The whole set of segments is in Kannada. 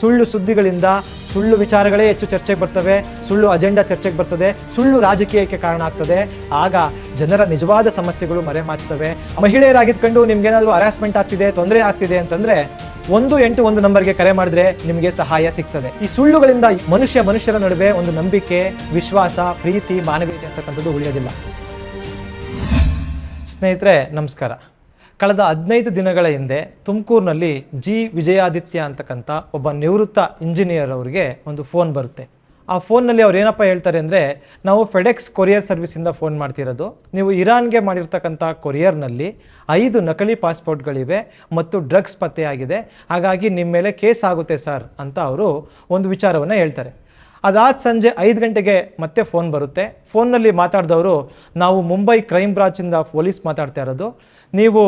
ಸುಳ್ಳು ಸುದ್ದಿಗಳಿಂದ ಸುಳ್ಳು ವಿಚಾರಗಳೇ ಹೆಚ್ಚು ಚರ್ಚೆಗೆ ಬರ್ತವೆ, ಸುಳ್ಳು ಅಜೆಂಡಾ ಚರ್ಚೆಗೆ ಬರ್ತದೆ, ಸುಳ್ಳು ರಾಜಕೀಯಕ್ಕೆ ಕಾರಣ ಆಗ್ತದೆ. ಆಗ ಜನರ ನಿಜವಾದ ಸಮಸ್ಯೆಗಳು ಮರೆಮಾಚ್ತವೆ. ಮಹಿಳೆಯರಾಗಿದ್ಕೊಂಡು ನಿಮ್ಗೇನಾದರೂ ಹರಾಸ್ಮೆಂಟ್ ಆಗ್ತಿದೆ, ತೊಂದರೆ ಆಗ್ತಿದೆ ಅಂತಂದ್ರೆ 181 ನಂಬರ್ಗೆ ಕರೆ ಮಾಡಿದ್ರೆ ನಿಮಗೆ ಸಹಾಯ ಸಿಗ್ತದೆ. ಈ ಸುಳ್ಳುಗಳಿಂದ ಮನುಷ್ಯರ ನಡುವೆ ಒಂದು ನಂಬಿಕೆ, ವಿಶ್ವಾಸ, ಪ್ರೀತಿ, ಮಾನವೀಯತೆ ಅಂತಕ್ಕಂಥದ್ದು ಉಳಿಯೋದಿಲ್ಲ. ಸ್ನೇಹಿತರೆ ನಮಸ್ಕಾರ. ಕಳೆದ 15 ದಿನಗಳ ಹಿಂದೆ ತುಮಕೂರಿನಲ್ಲಿ ಜಿ ವಿಜಯಾದಿತ್ಯ ಅಂತಕ್ಕಂಥ ಒಬ್ಬ ನಿವೃತ್ತ ಇಂಜಿನಿಯರ್ ಅವರಿಗೆ ಒಂದು ಫೋನ್ ಬರುತ್ತೆ. ಆ ಫೋನ್ನಲ್ಲಿ ಅವ್ರು ಏನಪ್ಪ ಹೇಳ್ತಾರೆ ಅಂದರೆ, ನಾವು ಫೆಡೆಕ್ಸ್ ಕೊರಿಯರ್ ಸರ್ವಿಸಿಂದ ಫೋನ್ ಮಾಡ್ತಿರೋದು, ನೀವು ಇರಾನ್ಗೆ ಮಾಡಿರ್ತಕ್ಕಂಥ ಕೊರಿಯರ್ನಲ್ಲಿ 5 ನಕಲಿ ಪಾಸ್ಪೋರ್ಟ್ಗಳಿವೆ ಮತ್ತು ಡ್ರಗ್ಸ್ ಪತ್ತೆಯಾಗಿದೆ, ಹಾಗಾಗಿ ನಿಮ್ಮ ಮೇಲೆ ಕೇಸ್ ಆಗುತ್ತೆ ಸರ್ ಅಂತ ಅವರು ಒಂದು ವಿಚಾರವನ್ನು ಹೇಳ್ತಾರೆ. ಅದಾದ ಸಂಜೆ 5 ಗಂಟೆಗೆ ಮತ್ತೆ ಫೋನ್ ಬರುತ್ತೆ. ಫೋನ್ನಲ್ಲಿ ಮಾತಾಡಿದವರು, ನಾವು ಮುಂಬೈ ಕ್ರೈಮ್ ಬ್ರಾಂಚಿಂದ ಪೊಲೀಸ್ ಮಾತಾಡ್ತಾ ಇರೋದು, ನೀವು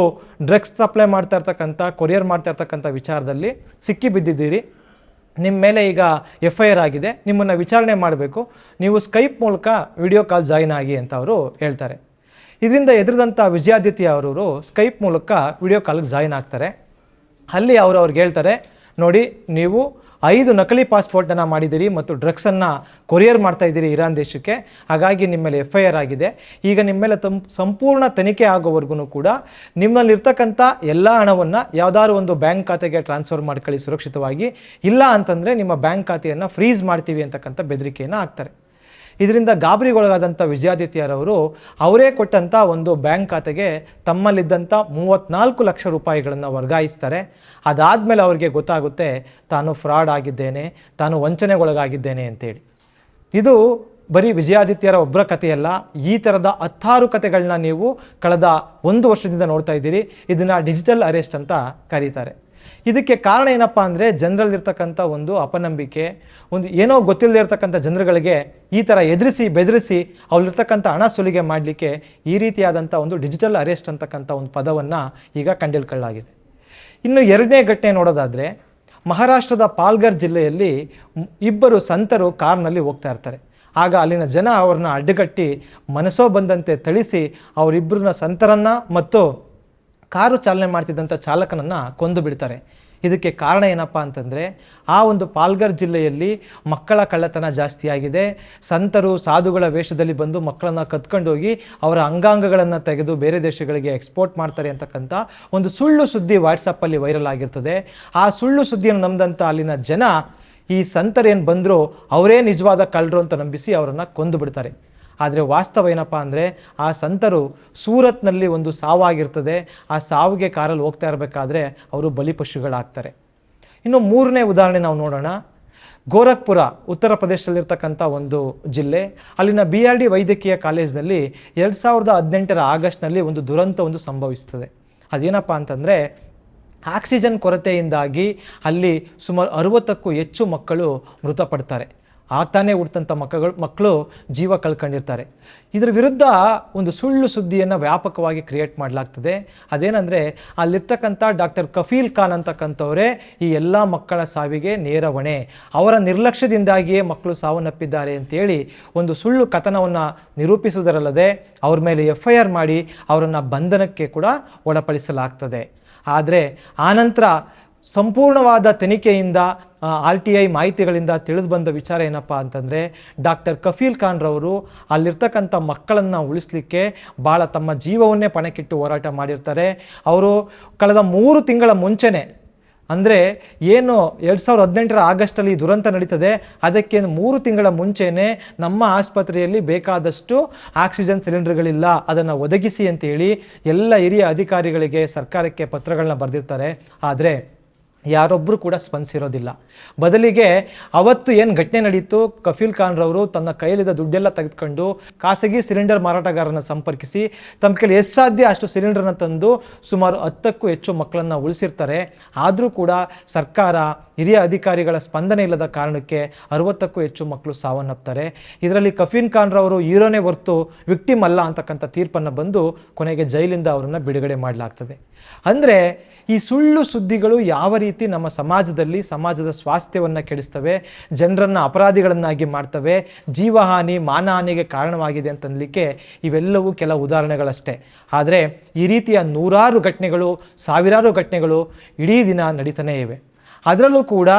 ಡ್ರಗ್ಸ್ ಸಪ್ಲೈ ಮಾಡ್ತಾ ಇರ್ತಕ್ಕಂಥ ಕೊರಿಯರ್ ಮಾಡ್ತಾ ಇರ್ತಕ್ಕಂಥ ವಿಚಾರದಲ್ಲಿ ಸಿಕ್ಕಿ ಬಿದ್ದಿದ್ದೀರಿ, ನಿಮ್ಮ ಮೇಲೆ ಈಗ FIR ಆಗಿದೆ, ನಿಮ್ಮನ್ನು ವಿಚಾರಣೆ ಮಾಡಬೇಕು, ನೀವು ಸ್ಕೈಪ್ ಮೂಲಕ ವಿಡಿಯೋ ಕಾಲ್ ಜಾಯಿನ್ ಆಗಿ ಅಂತ ಅವರು ಹೇಳ್ತಾರೆ. ಇದರಿಂದ ಎದುರಿದಂಥ ವಿಜಯಾದಿತ್ಯ ಅವರು ಸ್ಕೈಪ್ ಮೂಲಕ ವಿಡಿಯೋ ಕಾಲ್ಗೆ ಜಾಯಿನ್ ಆಗ್ತಾರೆ. ಅಲ್ಲಿ ಅವ್ರಿಗೆ ಹೇಳ್ತಾರೆ, ನೋಡಿ ನೀವು 5 ನಕಲಿ ಪಾಸ್ಪೋರ್ಟನ್ನು ಮಾಡಿದ್ದೀರಿ ಮತ್ತು ಡ್ರಗ್ಸನ್ನು ಕೊರಿಯರ್ ಮಾಡ್ತಾ ಇದ್ದೀರಿ ಇರಾನ್ ದೇಶಕ್ಕೆ, ಹಾಗಾಗಿ ನಿಮ್ಮ ಮೇಲೆ FIR ಆಗಿದೆ. ಈಗ ನಿಮ್ಮ ಮೇಲೆ ಸಂಪೂರ್ಣ ತನಿಖೆ ಆಗೋವರೆಗೂ ಕೂಡ ನಿಮ್ಮಲ್ಲಿರ್ತಕ್ಕಂಥ ಎಲ್ಲ ಹಣವನ್ನು ಯಾವುದಾದ್ರು ಒಂದು ಬ್ಯಾಂಕ್ ಖಾತೆಗೆ ಟ್ರಾನ್ಸ್ಫರ್ ಮಾಡ್ಕೊಳ್ಳಿ ಸುರಕ್ಷಿತವಾಗಿ, ಇಲ್ಲ ಅಂತಂದರೆ ನಿಮ್ಮ ಬ್ಯಾಂಕ್ ಖಾತೆಯನ್ನು ಫ್ರೀಸ್ ಮಾಡ್ತೀವಿ ಅಂತಕ್ಕಂಥ ಬೆದರಿಕೆಯನ್ನು ಹಾಕ್ತಾರೆ. ಇದರಿಂದ ಗಾಬರಿಗೊಳಗಾದಂಥ ವಿಜಯಾದಿತ್ಯರವರು ಅವರೇ ಕೊಟ್ಟಂಥ ಒಂದು ಬ್ಯಾಂಕ್ ಖಾತೆಗೆ ತಮ್ಮಲ್ಲಿದ್ದಂಥ 34 ಲಕ್ಷ ರೂಪಾಯಿಗಳನ್ನು ವರ್ಗಾಯಿಸ್ತಾರೆ. ಅದಾದಮೇಲೆ ಅವರಿಗೆ ಗೊತ್ತಾಗುತ್ತೆ ತಾನು ಫ್ರಾಡ್ ಆಗಿದ್ದೇನೆ, ತಾನು ವಂಚನೆಗೊಳಗಾಗಿದ್ದೇನೆ ಅಂತೇಳಿ. ಇದು ಬರೀ ವಿಜಯಾದಿತ್ಯರ ಒಬ್ಬರ ಕಥೆಯಲ್ಲ, ಈ ಥರದ 16 ಕಥೆಗಳನ್ನ ನೀವು ಕಳೆದ 1 ವರ್ಷದಿಂದ ನೋಡ್ತಾ ಇದ್ದೀರಿ. ಇದನ್ನು ಡಿಜಿಟಲ್ ಅರೆಸ್ಟ್ ಅಂತ ಕರೀತಾರೆ. ಇದಕ್ಕೆ ಕಾರಣ ಏನಪ್ಪ ಅಂದರೆ, ಜನರಲ್ಲಿರ್ತಕ್ಕಂಥ ಒಂದು ಅಪನಂಬಿಕೆ, ಒಂದು ಏನೋ ಗೊತ್ತಿಲ್ಲದೆ ಇರತಕ್ಕಂಥ ಜನರುಗಳಿಗೆ ಈ ಥರ ಎದುರಿಸಿ ಬೆದರಿಸಿ ಅವ್ರಲ್ಲಿರ್ತಕ್ಕಂಥ ಹಣ ಸುಲಿಗೆ ಮಾಡಲಿಕ್ಕೆ ಈ ರೀತಿಯಾದಂಥ ಒಂದು ಡಿಜಿಟಲ್ ಅರೆಸ್ಟ್ ಅಂತಕ್ಕಂಥ ಒಂದು ಪದವನ್ನು ಈಗ ಕಂಡುಹಿಡ್ಕೊಳ್ಳಲಾಗಿದೆ. ಇನ್ನು 2ನೇ ಘಟನೆ ನೋಡೋದಾದರೆ, ಮಹಾರಾಷ್ಟ್ರದ ಪಾಲ್ಘರ್ ಜಿಲ್ಲೆಯಲ್ಲಿ 2 ಸಂತರು ಕಾರ್ನಲ್ಲಿ ಹೋಗ್ತಾ ಇರ್ತಾರೆ. ಆಗ ಅಲ್ಲಿನ ಜನ ಅವ್ರನ್ನ ಅಡ್ಡಗಟ್ಟಿ ಮನಸೋ ಬಂದಂತೆ ಥಳಿಸಿ ಅವರಿಬ್ಬರನ್ನ ಸಂತರನ್ನು ಮತ್ತು ಕಾರು ಚಾಲನೆ ಮಾಡ್ತಿದ್ದಂಥ ಚಾಲಕನನ್ನು ಕೊಂದು ಬಿಡ್ತಾರೆ. ಇದಕ್ಕೆ ಕಾರಣ ಏನಪ್ಪ ಅಂತಂದರೆ, ಆ ಒಂದು ಪಾಲ್ಘರ್ ಜಿಲ್ಲೆಯಲ್ಲಿ ಮಕ್ಕಳ ಕಳ್ಳತನ ಜಾಸ್ತಿಯಾಗಿದೆ. ಸಂತರು ಸಾಧುಗಳ ವೇಷದಲ್ಲಿ ಬಂದು ಮಕ್ಕಳನ್ನು ಕದ್ಕೊಂಡೋಗಿ ಅವರ ಅಂಗಾಂಗಗಳನ್ನು ತೆಗೆದು ಬೇರೆ ದೇಶಗಳಿಗೆ ಎಕ್ಸ್ಪೋರ್ಟ್ ಮಾಡ್ತಾರೆ ಅಂತಕ್ಕಂಥ ಒಂದು ಸುಳ್ಳು ಸುದ್ದಿ ವಾಟ್ಸಪ್ಪಲ್ಲಿ ವೈರಲ್ ಆಗಿರ್ತದೆ. ಆ ಸುಳ್ಳು ಸುದ್ದಿಯನ್ನು ನಂಬಿದಂಥ ಅಲ್ಲಿನ ಜನ ಈ ಸಂತರೇನು ಬಂದರೂ ಅವರೇ ನಿಜವಾದ ಕಳ್ಳರು ಅಂತ ನಂಬಿಸಿ ಅವರನ್ನು ಕೊಂದು ಬಿಡ್ತಾರೆ. ಆದರೆ ವಾಸ್ತವ ಏನಪ್ಪ ಅಂದರೆ, ಆ ಸಂತರು ಸೂರತ್ನಲ್ಲಿ ಒಂದು ಸಾವಾಗಿರ್ತದೆ, ಆ ಸಾವಿಗೆ ಕಾರಲ್ಲಿ ಹೋಗ್ತಾ ಇರಬೇಕಾದ್ರೆ ಅವರು ಬಲಿಪಶುಗಳಾಗ್ತಾರೆ. ಇನ್ನು 3ನೇ ಉದಾಹರಣೆ ನಾವು ನೋಡೋಣ. ಗೋರಖ್ಪುರ ಉತ್ತರ ಪ್ರದೇಶದಲ್ಲಿರ್ತಕ್ಕಂಥ ಒಂದು ಜಿಲ್ಲೆ. ಅಲ್ಲಿನ BRD ವೈದ್ಯಕೀಯ ಕಾಲೇಜಿನಲ್ಲಿ 2018 ಆಗಸ್ಟ್ನಲ್ಲಿ ಒಂದು ದುರಂತ ಸಂಭವಿಸ್ತದೆ. ಅದೇನಪ್ಪ ಅಂತಂದರೆ, ಆಕ್ಸಿಜನ್ ಕೊರತೆಯಿಂದಾಗಿ ಅಲ್ಲಿ ಸುಮಾರು 60ಕ್ಕೂ ಹೆಚ್ಚು ಮಕ್ಕಳು ಮೃತಪಡ್ತಾರೆ. ಆಗ್ತಾನೆ ಹುಟ್ಟಂಥ ಮಕ್ಕಳು ಜೀವ ಕಳ್ಕೊಂಡಿರ್ತಾರೆ. ಇದರ ವಿರುದ್ಧ ಒಂದು ಸುಳ್ಳು ಸುದ್ದಿಯನ್ನು ವ್ಯಾಪಕವಾಗಿ ಕ್ರಿಯೇಟ್ ಮಾಡಲಾಗ್ತದೆ. ಅದೇನೆಂದರೆ, ಅಲ್ಲಿರ್ತಕ್ಕಂಥ ಡಾಕ್ಟರ್ ಕಫೀಲ್ ಖಾನ್ ಅಂತಕ್ಕಂಥವರೇ ಈ ಎಲ್ಲ ಮಕ್ಕಳ ಸಾವಿಗೆ ನೇರ ಹೊಣೆ, ಅವರ ನಿರ್ಲಕ್ಷ್ಯದಿಂದಾಗಿಯೇ ಮಕ್ಕಳು ಸಾವನ್ನಪ್ಪಿದ್ದಾರೆ ಅಂತೇಳಿ ಒಂದು ಸುಳ್ಳು ಕಥನವನ್ನು ನಿರೂಪಿಸುವುದರಲ್ಲದೆ ಅವ್ರ ಮೇಲೆ FIR ಮಾಡಿ ಅವರನ್ನು ಬಂಧನಕ್ಕೆ ಕೂಡ ಒಳಪಡಿಸಲಾಗ್ತದೆ. ಆದರೆ ಆನಂತರ ಸಂಪೂರ್ಣವಾದ ತನಿಖೆಯಿಂದ RTI ಮಾಹಿತಿಗಳಿಂದ ತಿಳಿದು ಬಂದ ವಿಚಾರ ಏನಪ್ಪ ಅಂತಂದರೆ, ಡಾಕ್ಟರ್ ಕಫೀಲ್ ಖಾನ್ರವರು ಅಲ್ಲಿರ್ತಕ್ಕಂಥ ಮಕ್ಕಳನ್ನು ಉಳಿಸಲಿಕ್ಕೆ ಭಾಳ ತಮ್ಮ ಜೀವವನ್ನೇ ಪಣಕ್ಕಿಟ್ಟು ಹೋರಾಟ ಮಾಡಿರ್ತಾರೆ. ಅವರು ಕಳೆದ 3 ತಿಂಗಳ ಮುಂಚೆನೇ, ಅಂದರೆ ಏನು 2018 ಆಗಸ್ಟಲ್ಲಿ ದುರಂತ ನಡೀತದೆ, ಅದಕ್ಕೆ 3 ತಿಂಗಳ ಮುಂಚೆನೇ ನಮ್ಮ ಆಸ್ಪತ್ರೆಯಲ್ಲಿ ಬೇಕಾದಷ್ಟು ಆಕ್ಸಿಜನ್ ಸಿಲಿಂಡರ್ಗಳಿಲ್ಲ, ಅದನ್ನು ಒದಗಿಸಿ ಅಂತೇಳಿ ಎಲ್ಲ ಹಿರಿಯ ಅಧಿಕಾರಿಗಳಿಗೆ ಸರ್ಕಾರಕ್ಕೆ ಪತ್ರಗಳನ್ನ ಬರೆದಿರ್ತಾರೆ. ಆದರೆ ಯಾರೊಬ್ಬರು ಕೂಡ ಸ್ಪಂದಿಸಿರೋದಿಲ್ಲ. ಬದಲಿಗೆ ಅವತ್ತು ಏನು ಘಟನೆ ನಡೀತು, ಕಫೀಲ್ ಖಾನ್ರವರು ತನ್ನ ಕೈಲಿದ್ದ ದುಡ್ಡೆಲ್ಲ ತೆಗೆದುಕೊಂಡು ಖಾಸಗಿ ಸಿಲಿಂಡರ್ ಮಾರಾಟಗಾರನ ಸಂಪರ್ಕಿಸಿ ತಮ್ಮ ಕೈಲಿ ಎಷ್ಟು ಸಾಧ್ಯ ಅಷ್ಟು ಸಿಲಿಂಡರ್ನ ತಂದು ಸುಮಾರು 10ಕ್ಕೂ ಹೆಚ್ಚು ಮಕ್ಕಳನ್ನು ಉಳಿಸಿರ್ತಾರೆ. ಆದರೂ ಕೂಡ ಸರ್ಕಾರ, ಹಿರಿಯ ಅಧಿಕಾರಿಗಳ ಸ್ಪಂದನೆ ಇಲ್ಲದ ಕಾರಣಕ್ಕೆ 60ಕ್ಕೂ ಹೆಚ್ಚು ಮಕ್ಕಳು ಸಾವನ್ನಪ್ತಾರೆ. ಇದರಲ್ಲಿ ಕಫೀಲ್ ಖಾನ್ರವರು ಹೀರೋನೇ ಹೊರತು ವಿಕ್ಟಿಮ್ ಅಲ್ಲ ಅಂತಕ್ಕಂಥ ತೀರ್ಪನ್ನು ಬಂದು ಕೊನೆಗೆ ಜೈಲಿಂದ ಅವರನ್ನು ಬಿಡುಗಡೆ ಮಾಡಲಾಗ್ತದೆ. ಅಂದರೆ ಈ ಸುಳ್ಳು ಸುದ್ದಿಗಳು ಯಾವ ರೀತಿ ನಮ್ಮ ಸಮಾಜದ ಸ್ವಾಸ್ಥ್ಯವನ್ನು ಕೆಡಿಸ್ತವೆ, ಜನರನ್ನು ಅಪರಾಧಿಗಳನ್ನಾಗಿ ಮಾಡ್ತವೆ, ಜೀವಹಾನಿ ಮಾನಹಾನಿಗೆ ಕಾರಣವಾಗಿದೆ ಅಂತನ್ಲಿಕ್ಕೆ ಇವೆಲ್ಲವೂ ಕೆಲವು ಉದಾಹರಣೆಗಳಷ್ಟೇ. ಆದರೆ ಈ ರೀತಿಯ ನೂರಾರು ಘಟನೆಗಳು, ಸಾವಿರಾರು ಘಟನೆಗಳು ಇಡೀ ದಿನ ನಡೀತಾನೇ ಇವೆ. ಅದರಲ್ಲೂ ಕೂಡ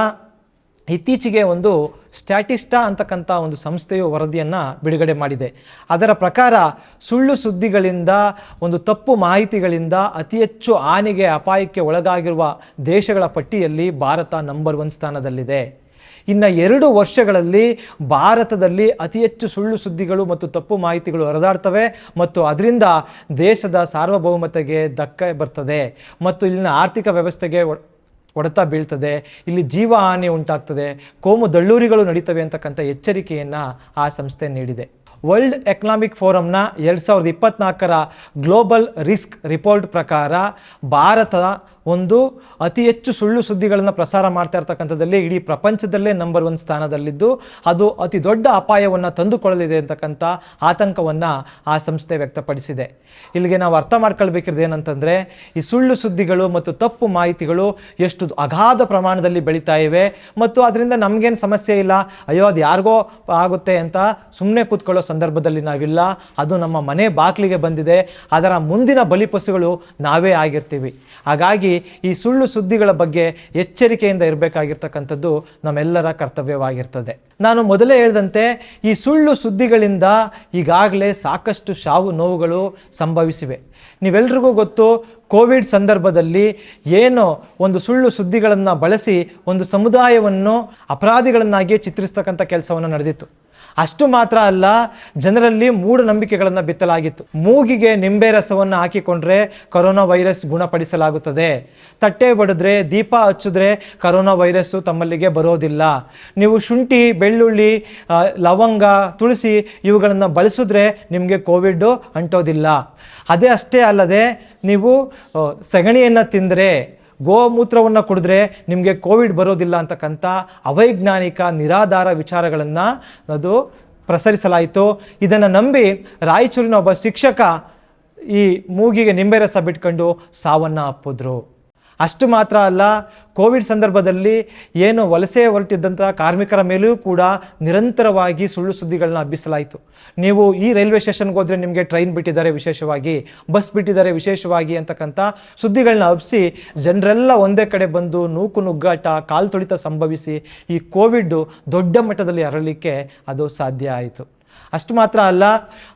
ಇತ್ತೀಚೆಗೆ ಒಂದು ಸ್ಟ್ಯಾಟಿಸ್ಟಾ ಅಂತಕ್ಕಂಥ ಒಂದು ಸಂಸ್ಥೆಯು ವರದಿಯನ್ನು ಬಿಡುಗಡೆ ಮಾಡಿದೆ. ಅದರ ಪ್ರಕಾರ ಸುಳ್ಳು ಸುದ್ದಿಗಳಿಂದ, ಒಂದು ತಪ್ಪು ಮಾಹಿತಿಗಳಿಂದ ಅತಿ ಹೆಚ್ಚು ಹಾನಿಗೆ, ಅಪಾಯಕ್ಕೆ ಒಳಗಾಗಿರುವ ದೇಶಗಳ ಪಟ್ಟಿಯಲ್ಲಿ ಭಾರತ ನಂಬರ್ 1 ಸ್ಥಾನದಲ್ಲಿದೆ. ಇನ್ನು 2 ವರ್ಷಗಳಲ್ಲಿ ಭಾರತದಲ್ಲಿ ಅತಿ ಹೆಚ್ಚು ಸುಳ್ಳು ಸುದ್ದಿಗಳು ಮತ್ತು ತಪ್ಪು ಮಾಹಿತಿಗಳು ಹರಿದಾಡ್ತವೆ ಮತ್ತು ಅದರಿಂದ ದೇಶದ ಸಾರ್ವಭೌಮತೆಗೆ ಧಕ್ಕೆ ಬರ್ತದೆ ಮತ್ತು ಇಲ್ಲಿನ ಆರ್ಥಿಕ ವ್ಯವಸ್ಥೆಗೆ ಹೊಡೆತ ಬೀಳ್ತದೆ, ಇಲ್ಲಿ ಜೀವ ಹಾನಿ ಉಂಟಾಗ್ತದೆ, ಕೋಮು ದಳ್ಳೂರಿಗಳು ನಡೀತವೆ ಅಂತಕ್ಕಂಥ ಎಚ್ಚರಿಕೆಯನ್ನು ಆ ಸಂಸ್ಥೆ ನೀಡಿದೆ. ವರ್ಲ್ಡ್ ಎಕನಾಮಿಕ್ ಫೋರಮ್ನ 2024ರ ಗ್ಲೋಬಲ್ ರಿಸ್ಕ್ ರಿಪೋರ್ಟ್ ಪ್ರಕಾರ ಭಾರತ ಒಂದು ಅತಿ ಹೆಚ್ಚು ಸುಳ್ಳು ಸುದ್ದಿಗಳನ್ನು ಪ್ರಸಾರ ಮಾಡ್ತಾ ಇರ್ತಕ್ಕಂಥದ್ದಲ್ಲಿ ಇಡೀ ಪ್ರಪಂಚದಲ್ಲೇ ನಂಬರ್ 1 ಸ್ಥಾನದಲ್ಲಿದ್ದು, ಅದು ಅತಿ ದೊಡ್ಡ ಅಪಾಯವನ್ನು ತಂದುಕೊಳ್ಳಲಿದೆ ಅಂತಕ್ಕಂಥ ಆತಂಕವನ್ನು ಆ ಸಂಸ್ಥೆ ವ್ಯಕ್ತಪಡಿಸಿದೆ. ಇಲ್ಲಿಗೆ ನಾವು ಅರ್ಥ ಮಾಡ್ಕೊಳ್ಬೇಕಿರೋದು ಏನಂತಂದರೆ, ಈ ಸುಳ್ಳು ಸುದ್ದಿಗಳು ಮತ್ತು ತಪ್ಪು ಮಾಹಿತಿಗಳು ಎಷ್ಟು ಅಗಾಧ ಪ್ರಮಾಣದಲ್ಲಿ ಬೆಳೀತಾ ಇವೆ ಮತ್ತು ಅದರಿಂದ ನಮಗೇನು ಸಮಸ್ಯೆ ಇಲ್ಲ, ಅಯ್ಯೋ ಅದು ಯಾರಿಗೋ ಆಗುತ್ತೆ ಅಂತ ಸುಮ್ಮನೆ ಕೂತ್ಕೊಳ್ಳೋ ಸಂದರ್ಭದಲ್ಲಿ ನಾವಿಲ್ಲ. ಅದು ನಮ್ಮ ಮನೆ ಬಾಗಿಲಿಗೆ ಬಂದಿದೆ, ಅದರ ಮುಂದಿನ ಬಲಿಪಶುಗಳು ನಾವೇ ಆಗಿರ್ತೀವಿ. ಹಾಗಾಗಿ ಈ ಸುಳ್ಳು ಸುದ್ದಿಗಳ ಬಗ್ಗೆ ಎಚ್ಚರಿಕೆಯಿಂದ ಇರಬೇಕಾಗಿರ್ತಕ್ಕಂಥದ್ದು ನಮ್ಮೆಲ್ಲರ ಕರ್ತವ್ಯವಾಗಿರ್ತದೆ. ನಾನು ಮೊದಲೇ ಹೇಳಿದಂತೆ ಈ ಸುಳ್ಳು ಸುದ್ದಿಗಳಿಂದ ಈಗಾಗಲೇ ಸಾಕಷ್ಟು ಸಾವು ನೋವುಗಳು ಸಂಭವಿಸಿವೆ. ನೀವೆಲ್ರಿಗೂ ಗೊತ್ತು, ಕೋವಿಡ್ ಸಂದರ್ಭದಲ್ಲಿ ಏನು ಒಂದು ಸುಳ್ಳು ಸುದ್ದಿಗಳನ್ನು ಬಳಸಿ ಒಂದು ಸಮುದಾಯವನ್ನು ಅಪರಾಧಿಗಳನ್ನಾಗಿ ಚಿತ್ರಿಸ್ತಕ್ಕಂಥ ಕೆಲಸವನ್ನು ನಡೆದಿತ್ತು. ಅಷ್ಟು ಮಾತ್ರ ಅಲ್ಲ, ಜನರಲ್ಲಿ ಮೂಢನಂಬಿಕೆಗಳನ್ನು ಬಿತ್ತಲಾಗಿತ್ತು. ಮೂಗಿಗೆ ನಿಂಬೆ ರಸವನ್ನು ಹಾಕಿಕೊಂಡ್ರೆ ಕರೋನಾ ವೈರಸ್ ಗುಣಪಡಿಸಲಾಗುತ್ತದೆ, ತಟ್ಟೆ ಬಡಿದ್ರೆ, ದೀಪ ಹಚ್ಚಿದ್ರೆ ಕರೋನಾ ವೈರಸ್ಸು ತಮ್ಮಲ್ಲಿಗೆ ಬರೋದಿಲ್ಲ, ನೀವು ಶುಂಠಿ, ಬೆಳ್ಳುಳ್ಳಿ, ಲವಂಗ, ತುಳಸಿ ಇವುಗಳನ್ನು ಬಳಸಿದ್ರೆ ನಿಮಗೆ ಕೋವಿಡ್ ಅಂಟೋದಿಲ್ಲ. ಅಷ್ಟೇ ಅಲ್ಲದೆ ನೀವು ಸಗಣಿಯನ್ನು ತಿಂದರೆ, ಗೋಮೂತ್ರವನ್ನು ಕುಡಿದ್ರೆ ನಿಮಗೆ ಕೋವಿಡ್ ಬರೋದಿಲ್ಲ ಅಂತಕ್ಕಂಥ ಅವೈಜ್ಞಾನಿಕ ನಿರಾಧಾರ ವಿಚಾರಗಳನ್ನು ಅದು ಪ್ರಸರಿಸಲಾಯಿತು. ಇದನ್ನು ನಂಬಿ ರಾಯಚೂರಿನ ಒಬ್ಬ ಶಿಕ್ಷಕ ಈ ಮೂಗಿಗೆ ನಿಂಬೆ ರಸ ಬಿಟ್ಕೊಂಡು ಸಾವನ್ನು ಅಪ್ಪಿದ್ರು. ಅಷ್ಟು ಮಾತ್ರ ಅಲ್ಲ, ಕೋವಿಡ್ ಸಂದರ್ಭದಲ್ಲಿ ಏನು ವಲಸೆ ಹೊರಟಿದ್ದಂಥ ಕಾರ್ಮಿಕರ ಮೇಲೆಯೂ ಕೂಡ ನಿರಂತರವಾಗಿ ಸುಳ್ಳು ಸುದ್ದಿಗಳನ್ನ ಹಬ್ಬಿಸಲಾಯಿತು. ನೀವು ಈ ರೈಲ್ವೆ ಸ್ಟೇಷನ್ಗೆ ಹೋದರೆ ನಿಮಗೆ ಟ್ರೈನ್ ಬಿಟ್ಟಿದ್ದಾರೆ ವಿಶೇಷವಾಗಿ, ಬಸ್ ಬಿಟ್ಟಿದ್ದಾರೆ ವಿಶೇಷವಾಗಿ ಅಂತಕ್ಕಂಥ ಸುದ್ದಿಗಳನ್ನ ಹಬ್ಬಿಸಿ ಜನರೆಲ್ಲ ಒಂದೇ ಕಡೆ ಬಂದು ನೂಕು ನುಗ್ಗಾಟ, ಕಾಲು ತುಳಿತ ಸಂಭವಿಸಿ ಈ ಕೋವಿಡ್ ದೊಡ್ಡ ಮಟ್ಟದಲ್ಲಿ ಹರಡಲಿಕ್ಕೆ ಅದು ಸಾಧ್ಯ ಆಯಿತು. ಅಷ್ಟು ಮಾತ್ರ ಅಲ್ಲ,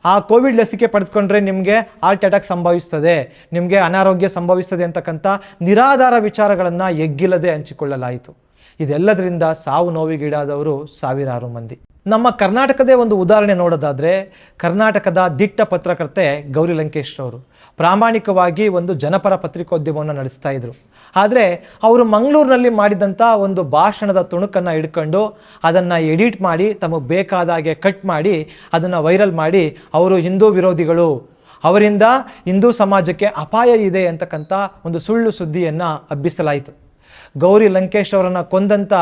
ಆ ಕೋವಿಡ್ ಲಸಿಕೆ ಪಡೆದುಕೊಂಡ್ರೆ ನಿಮಗೆ ಹಾರ್ಟ್ ಅಟ್ಯಾಕ್ ಸಂಭವಿಸ್ತದೆ, ನಿಮಗೆ ಅನಾರೋಗ್ಯ ಸಂಭವಿಸ್ತದೆ ಅಂತಕ್ಕಂಥ ನಿರಾಧಾರ ವಿಚಾರಗಳನ್ನು ಎಗ್ಗಿಲ್ಲದೆ ಹಂಚಿಕೊಳ್ಳಲಾಯಿತು. ಇದೆಲ್ಲದರಿಂದ ಸಾವು ನೋವಿಗೀಡಾದವರು ಸಾವಿರಾರು ಮಂದಿ. ನಮ್ಮ ಕರ್ನಾಟಕದೇ ಒಂದು ಉದಾಹರಣೆ ನೋಡೋದಾದರೆ, ಕರ್ನಾಟಕದ ದಿಟ್ಟ ಪತ್ರಕರ್ತೆ ಗೌರಿ ಲಂಕೇಶ್ ಅವರು ಪ್ರಾಮಾಣಿಕವಾಗಿ ಒಂದು ಜನಪರ ಪತ್ರಿಕೋದ್ಯಮವನ್ನು ನಡೆಸ್ತಾ ಇದ್ರು. ಆದರೆ ಅವರು ಮಂಗಳೂರಿನಲ್ಲಿ ಮಾಡಿದಂಥ ಒಂದು ಭಾಷಣದ ತುಣುಕನ್ನು ಹಿಡ್ಕೊಂಡು ಅದನ್ನು ಎಡಿಟ್ ಮಾಡಿ ತಮಗೆ ಬೇಕಾದ ಹಾಗೆ ಕಟ್ ಮಾಡಿ ಅದನ್ನು ವೈರಲ್ ಮಾಡಿ ಅವರು ಹಿಂದೂ ವಿರೋಧಿಗಳು, ಅವರಿಂದ ಹಿಂದೂ ಸಮಾಜಕ್ಕೆ ಅಪಾಯ ಇದೆ ಅಂತಕ್ಕಂಥ ಒಂದು ಸುಳ್ಳು ಸುದ್ದಿಯನ್ನು ಹಬ್ಬಿಸಲಾಯಿತು. ಗೌರಿ ಲಂಕೇಶ್ ಅವರನ್ನು ಕೊಂದಂಥ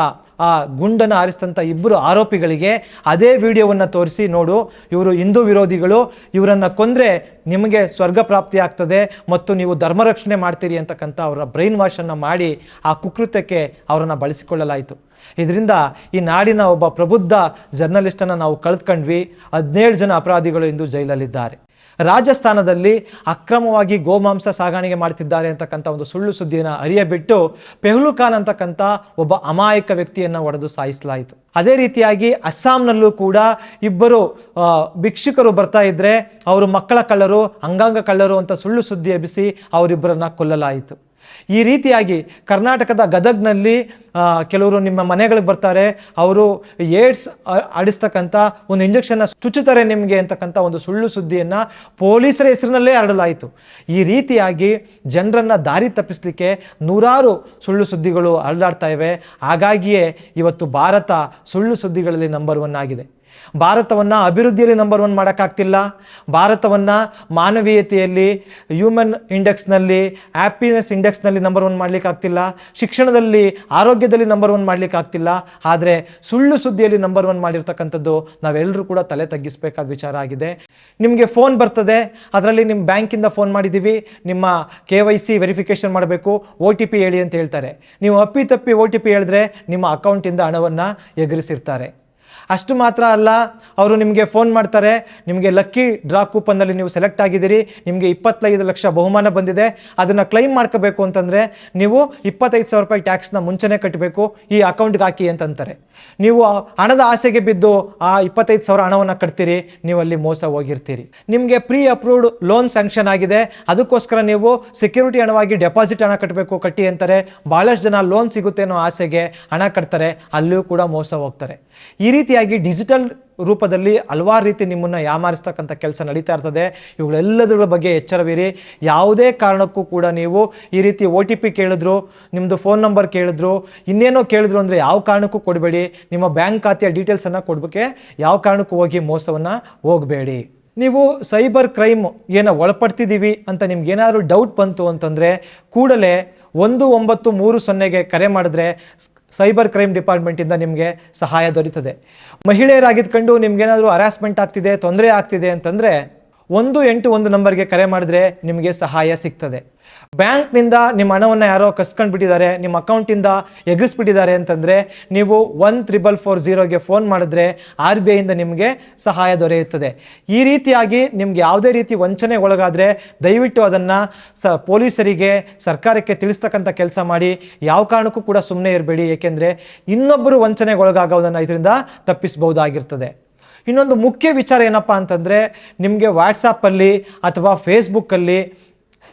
ಆ ಗುಂಡನ್ನು ಹಾರಿಸಿದಂಥ 2 ಆರೋಪಿಗಳಿಗೆ ಅದೇ ವಿಡಿಯೋವನ್ನು ತೋರಿಸಿ, ನೋಡು ಇವರು ಹಿಂದೂ ವಿರೋಧಿಗಳು, ಇವರನ್ನು ಕೊಂದರೆ ನಿಮಗೆ ಸ್ವರ್ಗ ಪ್ರಾಪ್ತಿ ಆಗ್ತದೆ ಮತ್ತು ನೀವು ಧರ್ಮರಕ್ಷಣೆ ಮಾಡ್ತೀರಿ ಅಂತಕ್ಕಂಥ ಅವರ ಬ್ರೈನ್ ವಾಶನ್ನು ಮಾಡಿ ಆ ಕುಕೃತ್ಯಕ್ಕೆ ಅವರನ್ನು ಬಳಸಿಕೊಳ್ಳಲಾಯಿತು. ಇದರಿಂದ ಈ ನಾಡಿನ ಒಬ್ಬ ಪ್ರಬುದ್ಧ ಜರ್ನಲಿಸ್ಟನ್ನು ನಾವು ಕಳೆದುಕೊಂಡ್ವಿ. 17 ಜನ ಅಪರಾಧಿಗಳು ಇಂದು ಜೈಲಲ್ಲಿದ್ದಾರೆ. ರಾಜಸ್ಥಾನದಲ್ಲಿ ಅಕ್ರಮವಾಗಿ ಗೋಮಾಂಸ ಸಾಗಾಣಿಕೆ ಮಾಡ್ತಿದ್ದಾರೆ ಅಂತಕ್ಕಂಥ ಒಂದು ಸುಳ್ಳು ಸುದ್ದಿಯನ್ನು ಅರಿಯಬಿಟ್ಟು ಪೆಹ್ಲು ಖಾನ್ ಅಂತಕ್ಕಂಥ ಒಬ್ಬ ಅಮಾಯಕ ವ್ಯಕ್ತಿಯನ್ನು ಹೊಡೆದು ಸಾಯಿಸಲಾಯಿತು. ಅದೇ ರೀತಿಯಾಗಿ ಅಸ್ಸಾಂನಲ್ಲೂ ಕೂಡ 2 ಭಿಕ್ಷುಕರು ಬರ್ತಾ ಇದ್ದರೆ ಅವರು ಮಕ್ಕಳ ಕಳ್ಳರು, ಅಂಗಾಂಗ ಕಳ್ಳರು ಅಂತ ಸುಳ್ಳು ಸುದ್ದಿ ಎಬ್ಬಿಸಿ ಅವರಿಬ್ಬರನ್ನ ಕೊಲ್ಲಲಾಯಿತು. ಈ ರೀತಿಯಾಗಿ ಕರ್ನಾಟಕದ ಗದಗ್ನಲ್ಲಿ ಕೆಲವರು ನಿಮ್ಮ ಮನೆಗಳಿಗೆ ಬರ್ತಾರೆ, ಅವರು ಏಡ್ಸ್ ಆಡಿಸ್ತಕ್ಕಂಥ ಒಂದು ಇಂಜೆಕ್ಷನ್ನ ಚುಚ್ಚುತ್ತಾರೆ ನಿಮಗೆ ಅಂತಕ್ಕಂಥ ಒಂದು ಸುಳ್ಳು ಸುದ್ದಿಯನ್ನು ಪೊಲೀಸರ ಹೆಸರಿನಲ್ಲೇ ಹರಡಲಾಯಿತು. ಈ ರೀತಿಯಾಗಿ ಜನರನ್ನು ದಾರಿ ತಪ್ಪಿಸಲಿಕ್ಕೆ ನೂರಾರು ಸುಳ್ಳು ಸುದ್ದಿಗಳು ಹರಡಾಡ್ತಾ ಇವೆ. ಹಾಗಾಗಿಯೇ ಇವತ್ತು ಭಾರತ ಸುಳ್ಳು ಸುದ್ದಿಗಳಲ್ಲಿ ನಂಬರ್ 1 ಆಗಿದೆ. ಭಾರತವನ್ನು ಅಭಿವೃದ್ಧಿಯಲ್ಲಿ ನಂಬರ್ 1 ಮಾಡೋಕ್ಕಾಗ್ತಿಲ್ಲ, ಭಾರತವನ್ನು ಮಾನವೀಯತೆಯಲ್ಲಿ, ಹ್ಯೂಮನ್ ಇಂಡೆಕ್ಸ್ನಲ್ಲಿ, ಹ್ಯಾಪಿನೆಸ್ ಇಂಡೆಕ್ಸ್ನಲ್ಲಿ ನಂಬರ್ 1 ಮಾಡಲಿಕ್ಕಾಗ್ತಿಲ್ಲ, ಶಿಕ್ಷಣದಲ್ಲಿ, ಆರೋಗ್ಯದಲ್ಲಿ ನಂಬರ್ 1 ಮಾಡಲಿಕ್ಕಾಗ್ತಿಲ್ಲ. ಆದರೆ ಸುಳ್ಳು ಸುದ್ದಿಯಲ್ಲಿ ನಂಬರ್ 1 ಮಾಡಿರ್ತಕ್ಕಂಥದ್ದು ನಾವೆಲ್ಲರೂ ಕೂಡ ತಲೆ ತಗ್ಗಿಸಬೇಕಾದ ವಿಚಾರ ಆಗಿದೆ. ನಿಮಗೆ ಫೋನ್ ಬರ್ತದೆ, ಅದರಲ್ಲಿ ನಿಮ್ಮ ಬ್ಯಾಂಕಿಂದ ಫೋನ್ ಮಾಡಿದ್ದೀವಿ, ನಿಮ್ಮ KYC ವೆರಿಫಿಕೇಷನ್ ಮಾಡಬೇಕು, OTP ಹೇಳಿ ಅಂತ ಹೇಳ್ತಾರೆ. ನೀವು ಅಪ್ಪಿತಪ್ಪಿ OTP ಹೇಳಿದ್ರೆ ನಿಮ್ಮ ಅಕೌಂಟಿಂದ ಹಣವನ್ನು ಎಗರಿಸಿರ್ತಾರೆ. ಅಷ್ಟು ಮಾತ್ರ ಅಲ್ಲ, ಅವರು ನಿಮಗೆ ಫೋನ್ ಮಾಡ್ತಾರೆ, ನಿಮಗೆ ಲಕ್ಕಿ ಡ್ರಾ ಕೂಪನ್ನಲ್ಲಿ ನೀವು ಸೆಲೆಕ್ಟ್ ಆಗಿದ್ದೀರಿ, ನಿಮಗೆ 25 ಲಕ್ಷ ಬಹುಮಾನ ಬಂದಿದೆ, ಅದನ್ನು ಕ್ಲೈಮ್ ಮಾಡ್ಕೋಬೇಕು ಅಂತಂದರೆ ನೀವು 25,000 ರೂಪಾಯಿ ಟ್ಯಾಕ್ಸ್ನ ಮುಂಚೆನೇ ಕಟ್ಟಬೇಕು, ಈ ಅಕೌಂಟ್ಗೆ ಹಾಕಿ ಅಂತಂತಾರೆ. ನೀವು ಹಣದ ಆಸೆಗೆ ಬಿದ್ದು ಆ 25,000 ಹಣವನ್ನು ಕಟ್ತೀರಿ, ನೀವು ಅಲ್ಲಿ ಮೋಸ ಹೋಗಿರ್ತೀರಿ. ನಿಮಗೆ ಪ್ರೀ ಅಪ್ರೂವ್ಡ್ ಲೋನ್ ಸ್ಯಾಂಕ್ಷನ್ ಆಗಿದೆ, ಅದಕ್ಕೋಸ್ಕರ ನೀವು ಸೆಕ್ಯೂರಿಟಿ ಹಣವಾಗಿ ಡೆಪಾಸಿಟ್ ಹಣ ಕಟ್ಟಬೇಕು, ಕಟ್ಟಿ ಅಂತಾರೆ. ಭಾಳಷ್ಟು ಜನ ಲೋನ್ ಸಿಗುತ್ತೆ ಅನ್ನೋ ಆಸೆಗೆ ಹಣ ಕಟ್ತಾರೆ, ಅಲ್ಲೂ ಕೂಡ ಮೋಸ ಹೋಗ್ತಾರೆ. ಈ ರೀತಿಯಾಗಿ ಡಿಜಿಟಲ್ ರೂಪದಲ್ಲಿ ಹಲವಾರು ರೀತಿ ನಿಮ್ಮನ್ನು ಯಾಮಾರಿಸ್ತಕ್ಕಂಥ ಕೆಲಸ ನಡೀತಾ ಇರ್ತದೆ. ಇವುಗಳೆಲ್ಲದರ ಬಗ್ಗೆ ಎಚ್ಚರವಿರಿ. ಯಾವುದೇ ಕಾರಣಕ್ಕೂ ಕೂಡ ನೀವು ಈ ರೀತಿ OTP ಕೇಳಿದ್ರು, ನಿಮ್ಮದು ಫೋನ್ ನಂಬರ್ ಕೇಳಿದ್ರು, ಇನ್ನೇನೋ ಕೇಳಿದ್ರು ಅಂದರೆ ಯಾವ ಕಾರಣಕ್ಕೂ ಕೊಡಬೇಡಿ. ನಿಮ್ಮ ಬ್ಯಾಂಕ್ ಖಾತೆಯ ಡೀಟೇಲ್ಸನ್ನು ಕೊಡಬೇಕೆ ಯಾವ ಕಾರಣಕ್ಕೂ ಹೋಗಿ ಮೋಸವನ್ನು ಹೋಗಬೇಡಿ. ನೀವು ಸೈಬರ್ ಕ್ರೈಮ್ ಏನೋ ಒಳಪಡ್ತಿದ್ದೀವಿ ಅಂತ ನಿಮ್ಗೇನಾದ್ರು ಡೌಟ್ ಬಂತು ಅಂತಂದರೆ ಕೂಡಲೇ 1930ಗೆ ಕರೆ ಮಾಡಿದ್ರೆ ಸೈಬರ್ ಕ್ರೈಮ್ ಡಿಪಾರ್ಟ್ಮೆಂಟಿಂದ ನಿಮಗೆ ಸಹಾಯ ದೊರೀತದೆ. ಮಹಿಳೆಯರಾಗಿದ್ಕೊಂಡು ನಿಮ್ಗೇನಾದರೂ ಹರಾಸ್ಮೆಂಟ್ ಆಗ್ತಿದೆ, ತೊಂದರೆ ಆಗ್ತಿದೆ ಅಂತಂದರೆ 181 ನಂಬರ್ಗೆ ಕರೆ ಮಾಡಿದ್ರೆ ನಿಮಗೆ ಸಹಾಯ ಸಿಗ್ತದೆ. ಬ್ಯಾಂಕ್ನಿಂದ ನಿಮ್ಮ ಹಣವನ್ನು ಯಾರೋ ಕಸ್ಕೊಂಡು ಬಿಟ್ಟಿದ್ದಾರೆ, ನಿಮ್ಮ ಅಕೌಂಟಿಂದ ಎಗರಿಸ್ಬಿಟ್ಟಿದ್ದಾರೆ ಅಂತಂದರೆ ನೀವು 14440ಗೆ ಫೋನ್ ಮಾಡಿದ್ರೆ RBIಯಿಂದ ನಿಮಗೆ ಸಹಾಯ ದೊರೆಯುತ್ತದೆ. ಈ ರೀತಿಯಾಗಿ ನಿಮ್ಗೆ ಯಾವುದೇ ರೀತಿ ವಂಚನೆ ಒಳಗಾದರೆ ದಯವಿಟ್ಟು ಅದನ್ನು ಪೊಲೀಸರಿಗೆ, ಸರ್ಕಾರಕ್ಕೆ ತಿಳಿಸ್ತಕ್ಕಂಥ ಕೆಲಸ ಮಾಡಿ. ಯಾವ ಕಾರಣಕ್ಕೂ ಕೂಡ ಸುಮ್ಮನೆ ಇರಬೇಡಿ, ಏಕೆಂದರೆ ಇನ್ನೊಬ್ಬರು ವಂಚನೆಗೆ ಒಳಗಾಗೋದನ್ನು ಇದರಿಂದ ತಪ್ಪಿಸಬಹುದಾಗಿರ್ತದೆ. ಇನ್ನೊಂದು ಮುಖ್ಯ ವಿಚಾರ ಏನಪ್ಪ ಅಂತಂದರೆ, ನಿಮಗೆ ವಾಟ್ಸಪ್ಪಲ್ಲಿ ಅಥವಾ ಫೇಸ್ಬುಕ್ಕಲ್ಲಿ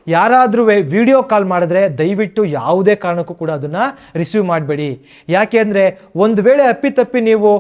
ಯಾರಾದರೂ ವಿಡಿಯೋ ಕಾಲ್ ಮಾಡಿದ್ರೆ ದಯವಿಟ್ಟು ಯಾವುದೇ ಕಾರಣಕ್ಕೂ ಕೂಡ ಅದನ್ನು ರಿಸೀವ್ ಮಾಡಬೇಡಿ. ಯಾಕೆ ಅಂದರೆ ಒಂದು ವೇಳೆ ಅಪ್ಪಿತಪ್ಪಿ ನೀವು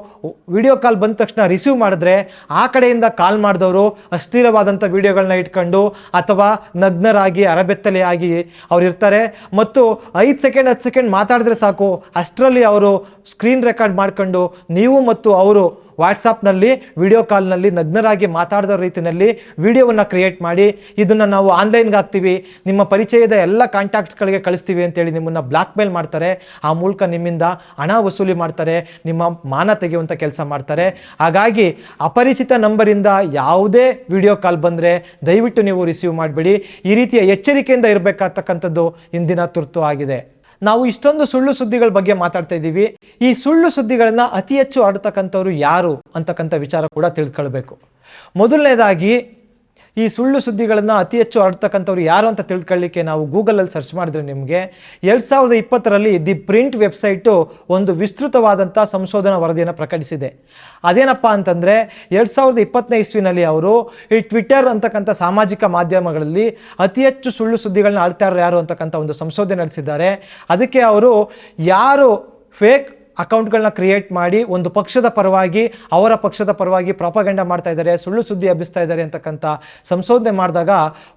ವಿಡಿಯೋ ಕಾಲ್ ಬಂದ ತಕ್ಷಣ ರಿಸೀವ್ ಮಾಡಿದ್ರೆ ಆ ಕಡೆಯಿಂದ ಕಾಲ್ ಮಾಡಿದವರು ಅಶ್ಲೀಲವಾದಂಥ ವಿಡಿಯೋಗಳನ್ನ ಇಟ್ಕೊಂಡು ಅಥವಾ ನಗ್ನರಾಗಿ ಅರಬೆತ್ತಲೆಯಾಗಿ ಅವ್ರು ಇರ್ತಾರೆ. ಮತ್ತು 5 ಸೆಕೆಂಡ್ 10 ಸೆಕೆಂಡ್ ಮಾತಾಡಿದ್ರೆ ಸಾಕು, ಅಷ್ಟರಲ್ಲಿ ಅವರು ಸ್ಕ್ರೀನ್ ರೆಕಾರ್ಡ್ ಮಾಡ್ಕೊಂಡು ನೀವು ಮತ್ತು ಅವರು ವಾಟ್ಸಪ್ನಲ್ಲಿ ವಿಡಿಯೋ ಕಾಲ್ನಲ್ಲಿ ನಗ್ನರಾಗಿ ಮಾತಾಡಿದ ರೀತಿಯಲ್ಲಿ ವಿಡಿಯೋವನ್ನು ಕ್ರಿಯೇಟ್ ಮಾಡಿ ಇದನ್ನು ನಾವು ಆನ್ಲೈನ್ಗೆ ಹಾಕ್ತೀವಿ, ನಿಮ್ಮ ಪರಿಚಯದ ಎಲ್ಲ ಕಾಂಟ್ಯಾಕ್ಟ್ಸ್ಗಳಿಗೆ ಕಳಿಸ್ತೀವಿ ಅಂತೇಳಿ ನಿಮ್ಮನ್ನು ಬ್ಲ್ಯಾಕ್ ಮೇಲ್ ಮಾಡ್ತಾರೆ. ಆ ಮೂಲಕ ನಿಮ್ಮಿಂದ ಹಣ ವಸೂಲಿ ಮಾಡ್ತಾರೆ, ನಿಮ್ಮ ಮಾನ ತೆಗೆಯುವಂಥ ಕೆಲಸ ಮಾಡ್ತಾರೆ. ಹಾಗಾಗಿ ಅಪರಿಚಿತ ನಂಬರಿಂದ ಯಾವುದೇ ವಿಡಿಯೋ ಕಾಲ್ ಬಂದರೆ ದಯವಿಟ್ಟು ನೀವು ರಿಸೀವ್ ಮಾಡಬೇಡಿ. ಈ ರೀತಿಯ ಎಚ್ಚರಿಕೆಯಿಂದ ಇರಬೇಕಾಗ್ತಕ್ಕಂಥದ್ದು ಇಂದಿನ ತುರ್ತು ಆಗಿದೆ. ನಾವು ಇಷ್ಟೊಂದು ಸುಳ್ಳು ಸುದ್ದಿಗಳ ಬಗ್ಗೆ ಮಾತಾಡ್ತಾ ಇದ್ದೀವಿ. ಈ ಸುಳ್ಳು ಸುದ್ದಿಗಳನ್ನ ಅತಿ ಹೆಚ್ಚು ಆಡ್ತಕ್ಕಂಥವ್ರು ಯಾರು ಅಂತಕ್ಕಂಥ ವಿಚಾರ ಕೂಡ ತಿಳ್ಕೊಳ್ಬೇಕು. ಮೊದಲನೇದಾಗಿ ಈ ಸುಳ್ಳು ಸುದ್ದಿಗಳನ್ನು ಅತಿ ಹೆಚ್ಚು ಹರಡ್ತಕ್ಕಂಥವ್ರು ಯಾರು ಅಂತ ತಿಳ್ಕೊಳ್ಳಿಕ್ಕೆ ನಾವು ಗೂಗಲಲ್ಲಿ ಸರ್ಚ್ ಮಾಡಿದ್ರೆ ನಿಮಗೆ 2020ರಲ್ಲಿ ದಿ ಪ್ರಿಂಟ್ ವೆಬ್ಸೈಟು ಒಂದು ವಿಸ್ತೃತವಾದಂಥ ಸಂಶೋಧನಾ ವರದಿಯನ್ನು ಪ್ರಕಟಿಸಿದೆ. ಅದೇನಪ್ಪ ಅಂತಂದರೆ 2020ನೇ ಇಸ್ವಿನಲ್ಲಿ ಅವರು ಈ ಟ್ವಿಟರ್ ಅಂತಕ್ಕಂಥ ಸಾಮಾಜಿಕ ಮಾಧ್ಯಮಗಳಲ್ಲಿ ಅತಿ ಹೆಚ್ಚು ಸುಳ್ಳು ಸುದ್ದಿಗಳನ್ನ ಆಡ್ತಾರೋ ಯಾರು ಅಂತಕ್ಕಂಥ ಒಂದು ಸಂಶೋಧನೆ ನಡೆಸಿದ್ದಾರೆ. ಅದಕ್ಕೆ ಅವರು ಯಾರು ಫೇಕ್ ಅಕೌಂಟ್ಗಳನ್ನ ಕ್ರಿಯೇಟ್ ಮಾಡಿ ಒಂದು ಪಕ್ಷದ ಪರವಾಗಿ, ಅವರ ಪಕ್ಷದ ಪರವಾಗಿ ಪ್ರಾಪಗಂಡ ಮಾಡ್ತಾ ಇದ್ದಾರೆ, ಸುಳ್ಳು ಸುದ್ದಿ ಹಬ್ಬಿಸ್ತಾ ಇದ್ದಾರೆ ಅಂತಕ್ಕಂಥ ಸಂಶೋಧನೆ ಮಾಡಿದಾಗ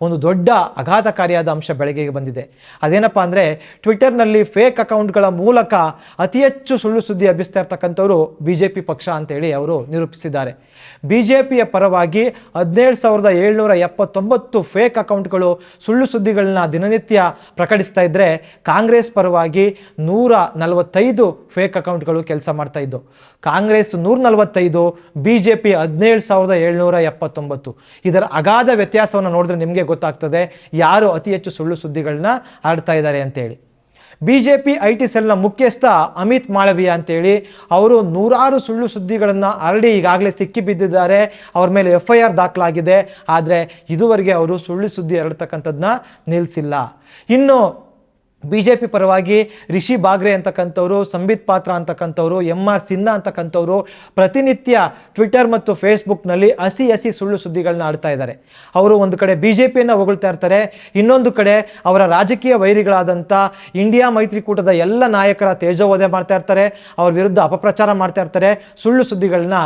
ಒಂದು ದೊಡ್ಡ ಆಘಾತಕಾರಿಯಾದ ಅಂಶ ಬೆಳಕಿಗೆ ಬಂದಿದೆ. ಅದೇನಪ್ಪ ಅಂದರೆ ಟ್ವಿಟರ್ನಲ್ಲಿ ಫೇಕ್ ಅಕೌಂಟ್ಗಳ ಮೂಲಕ ಅತಿ ಹೆಚ್ಚು ಸುಳ್ಳು ಸುದ್ದಿ ಹಬ್ಬಿಸ್ತಾ ಇರ್ತಕ್ಕಂಥವ್ರು BJP ಪಕ್ಷ ಅಂತೇಳಿ ಅವರು ನಿರೂಪಿಸಿದ್ದಾರೆ. BJPಯ ಪರವಾಗಿ 17,779 ಫೇಕ್ ಅಕೌಂಟ್ಗಳು ಸುಳ್ಳು ಸುದ್ದಿಗಳನ್ನ ದಿನನಿತ್ಯ ಪ್ರಕಟಿಸ್ತಾ ಇದ್ದರೆ, ಕಾಂಗ್ರೆಸ್ ಪರವಾಗಿ 145 ಫೇಕ್ ಅಕೌಂಟ್ಗಳು ಕೆಲಸ ಮಾಡ್ತಾ ಇದ್ದು. ಕಾಂಗ್ರೆಸ್ 145, BJP 17,779. ಇದರ ಅಗಾಧ ವ್ಯತ್ಯಾಸವನ್ನು ನೋಡಿದ್ರೆ ನಿಮಗೆ ಗೊತ್ತಾಗ್ತದೆ ಯಾರು ಅತಿ ಹೆಚ್ಚು ಸುಳ್ಳು ಸುದ್ದಿಗಳನ್ನ ಆಡ್ತಾ ಇದ್ದಾರೆ ಅಂತೇಳಿ. BJP IT ಸೆಲ್ನ ಮುಖ್ಯಸ್ಥ ಅಮಿತ್ ಮಾಳವಿಯಾ ಅಂತೇಳಿ ಅವರು 100 ಸುಳ್ಳು ಸುದ್ದಿಗಳನ್ನು ಹರಡಿ ಈಗಾಗಲೇ ಸಿಕ್ಕಿ ಬಿದ್ದಿದ್ದಾರೆ. ಅವ್ರ ಮೇಲೆ FIR ದಾಖಲಾಗಿದೆ. ಆದರೆ ಇದುವರೆಗೆ ಅವರು ಸುಳ್ಳು ಸುದ್ದಿ ಹರಡ್ತಕ್ಕಂಥದ್ದನ್ನ ನಿಲ್ಲಿಸಿಲ್ಲ. ಇನ್ನು BJP ಪರವಾಗಿ ರಿಷಿ ಬಾಗ್ರೆ ಅಂತಕ್ಕಂಥವ್ರು, ಸಂಬಿತ್ ಪಾತ್ರ ಅಂತಕ್ಕಂಥವ್ರು, MR ಸಿನ್ಹಾ ಅಂತಕ್ಕಂಥವ್ರು ಪ್ರತಿನಿತ್ಯ ಟ್ವಿಟರ್ ಮತ್ತು ಫೇಸ್ಬುಕ್ನಲ್ಲಿ ಹಸಿ ಸುಳ್ಳು ಸುದ್ದಿಗಳನ್ನ ಆಡ್ತಾ ಇದ್ದಾರೆ. ಅವರು ಒಂದು ಕಡೆ BJPಯನ್ನು ಹೊಗಳ್ತಾ ಇರ್ತಾರೆ, ಇನ್ನೊಂದು ಕಡೆ ಅವರ ರಾಜಕೀಯ ವೈರಿಗಳಾದಂಥ ಇಂಡಿಯಾ ಮೈತ್ರಿಕೂಟದ ಎಲ್ಲ ನಾಯಕರ ತೇಜೋವಧೆ ಮಾಡ್ತಾ ಇರ್ತಾರೆ, ಅವ್ರ ವಿರುದ್ಧ ಅಪಪ್ರಚಾರ ಮಾಡ್ತಾ ಇರ್ತಾರೆ, ಸುಳ್ಳು ಸುದ್ದಿಗಳನ್ನ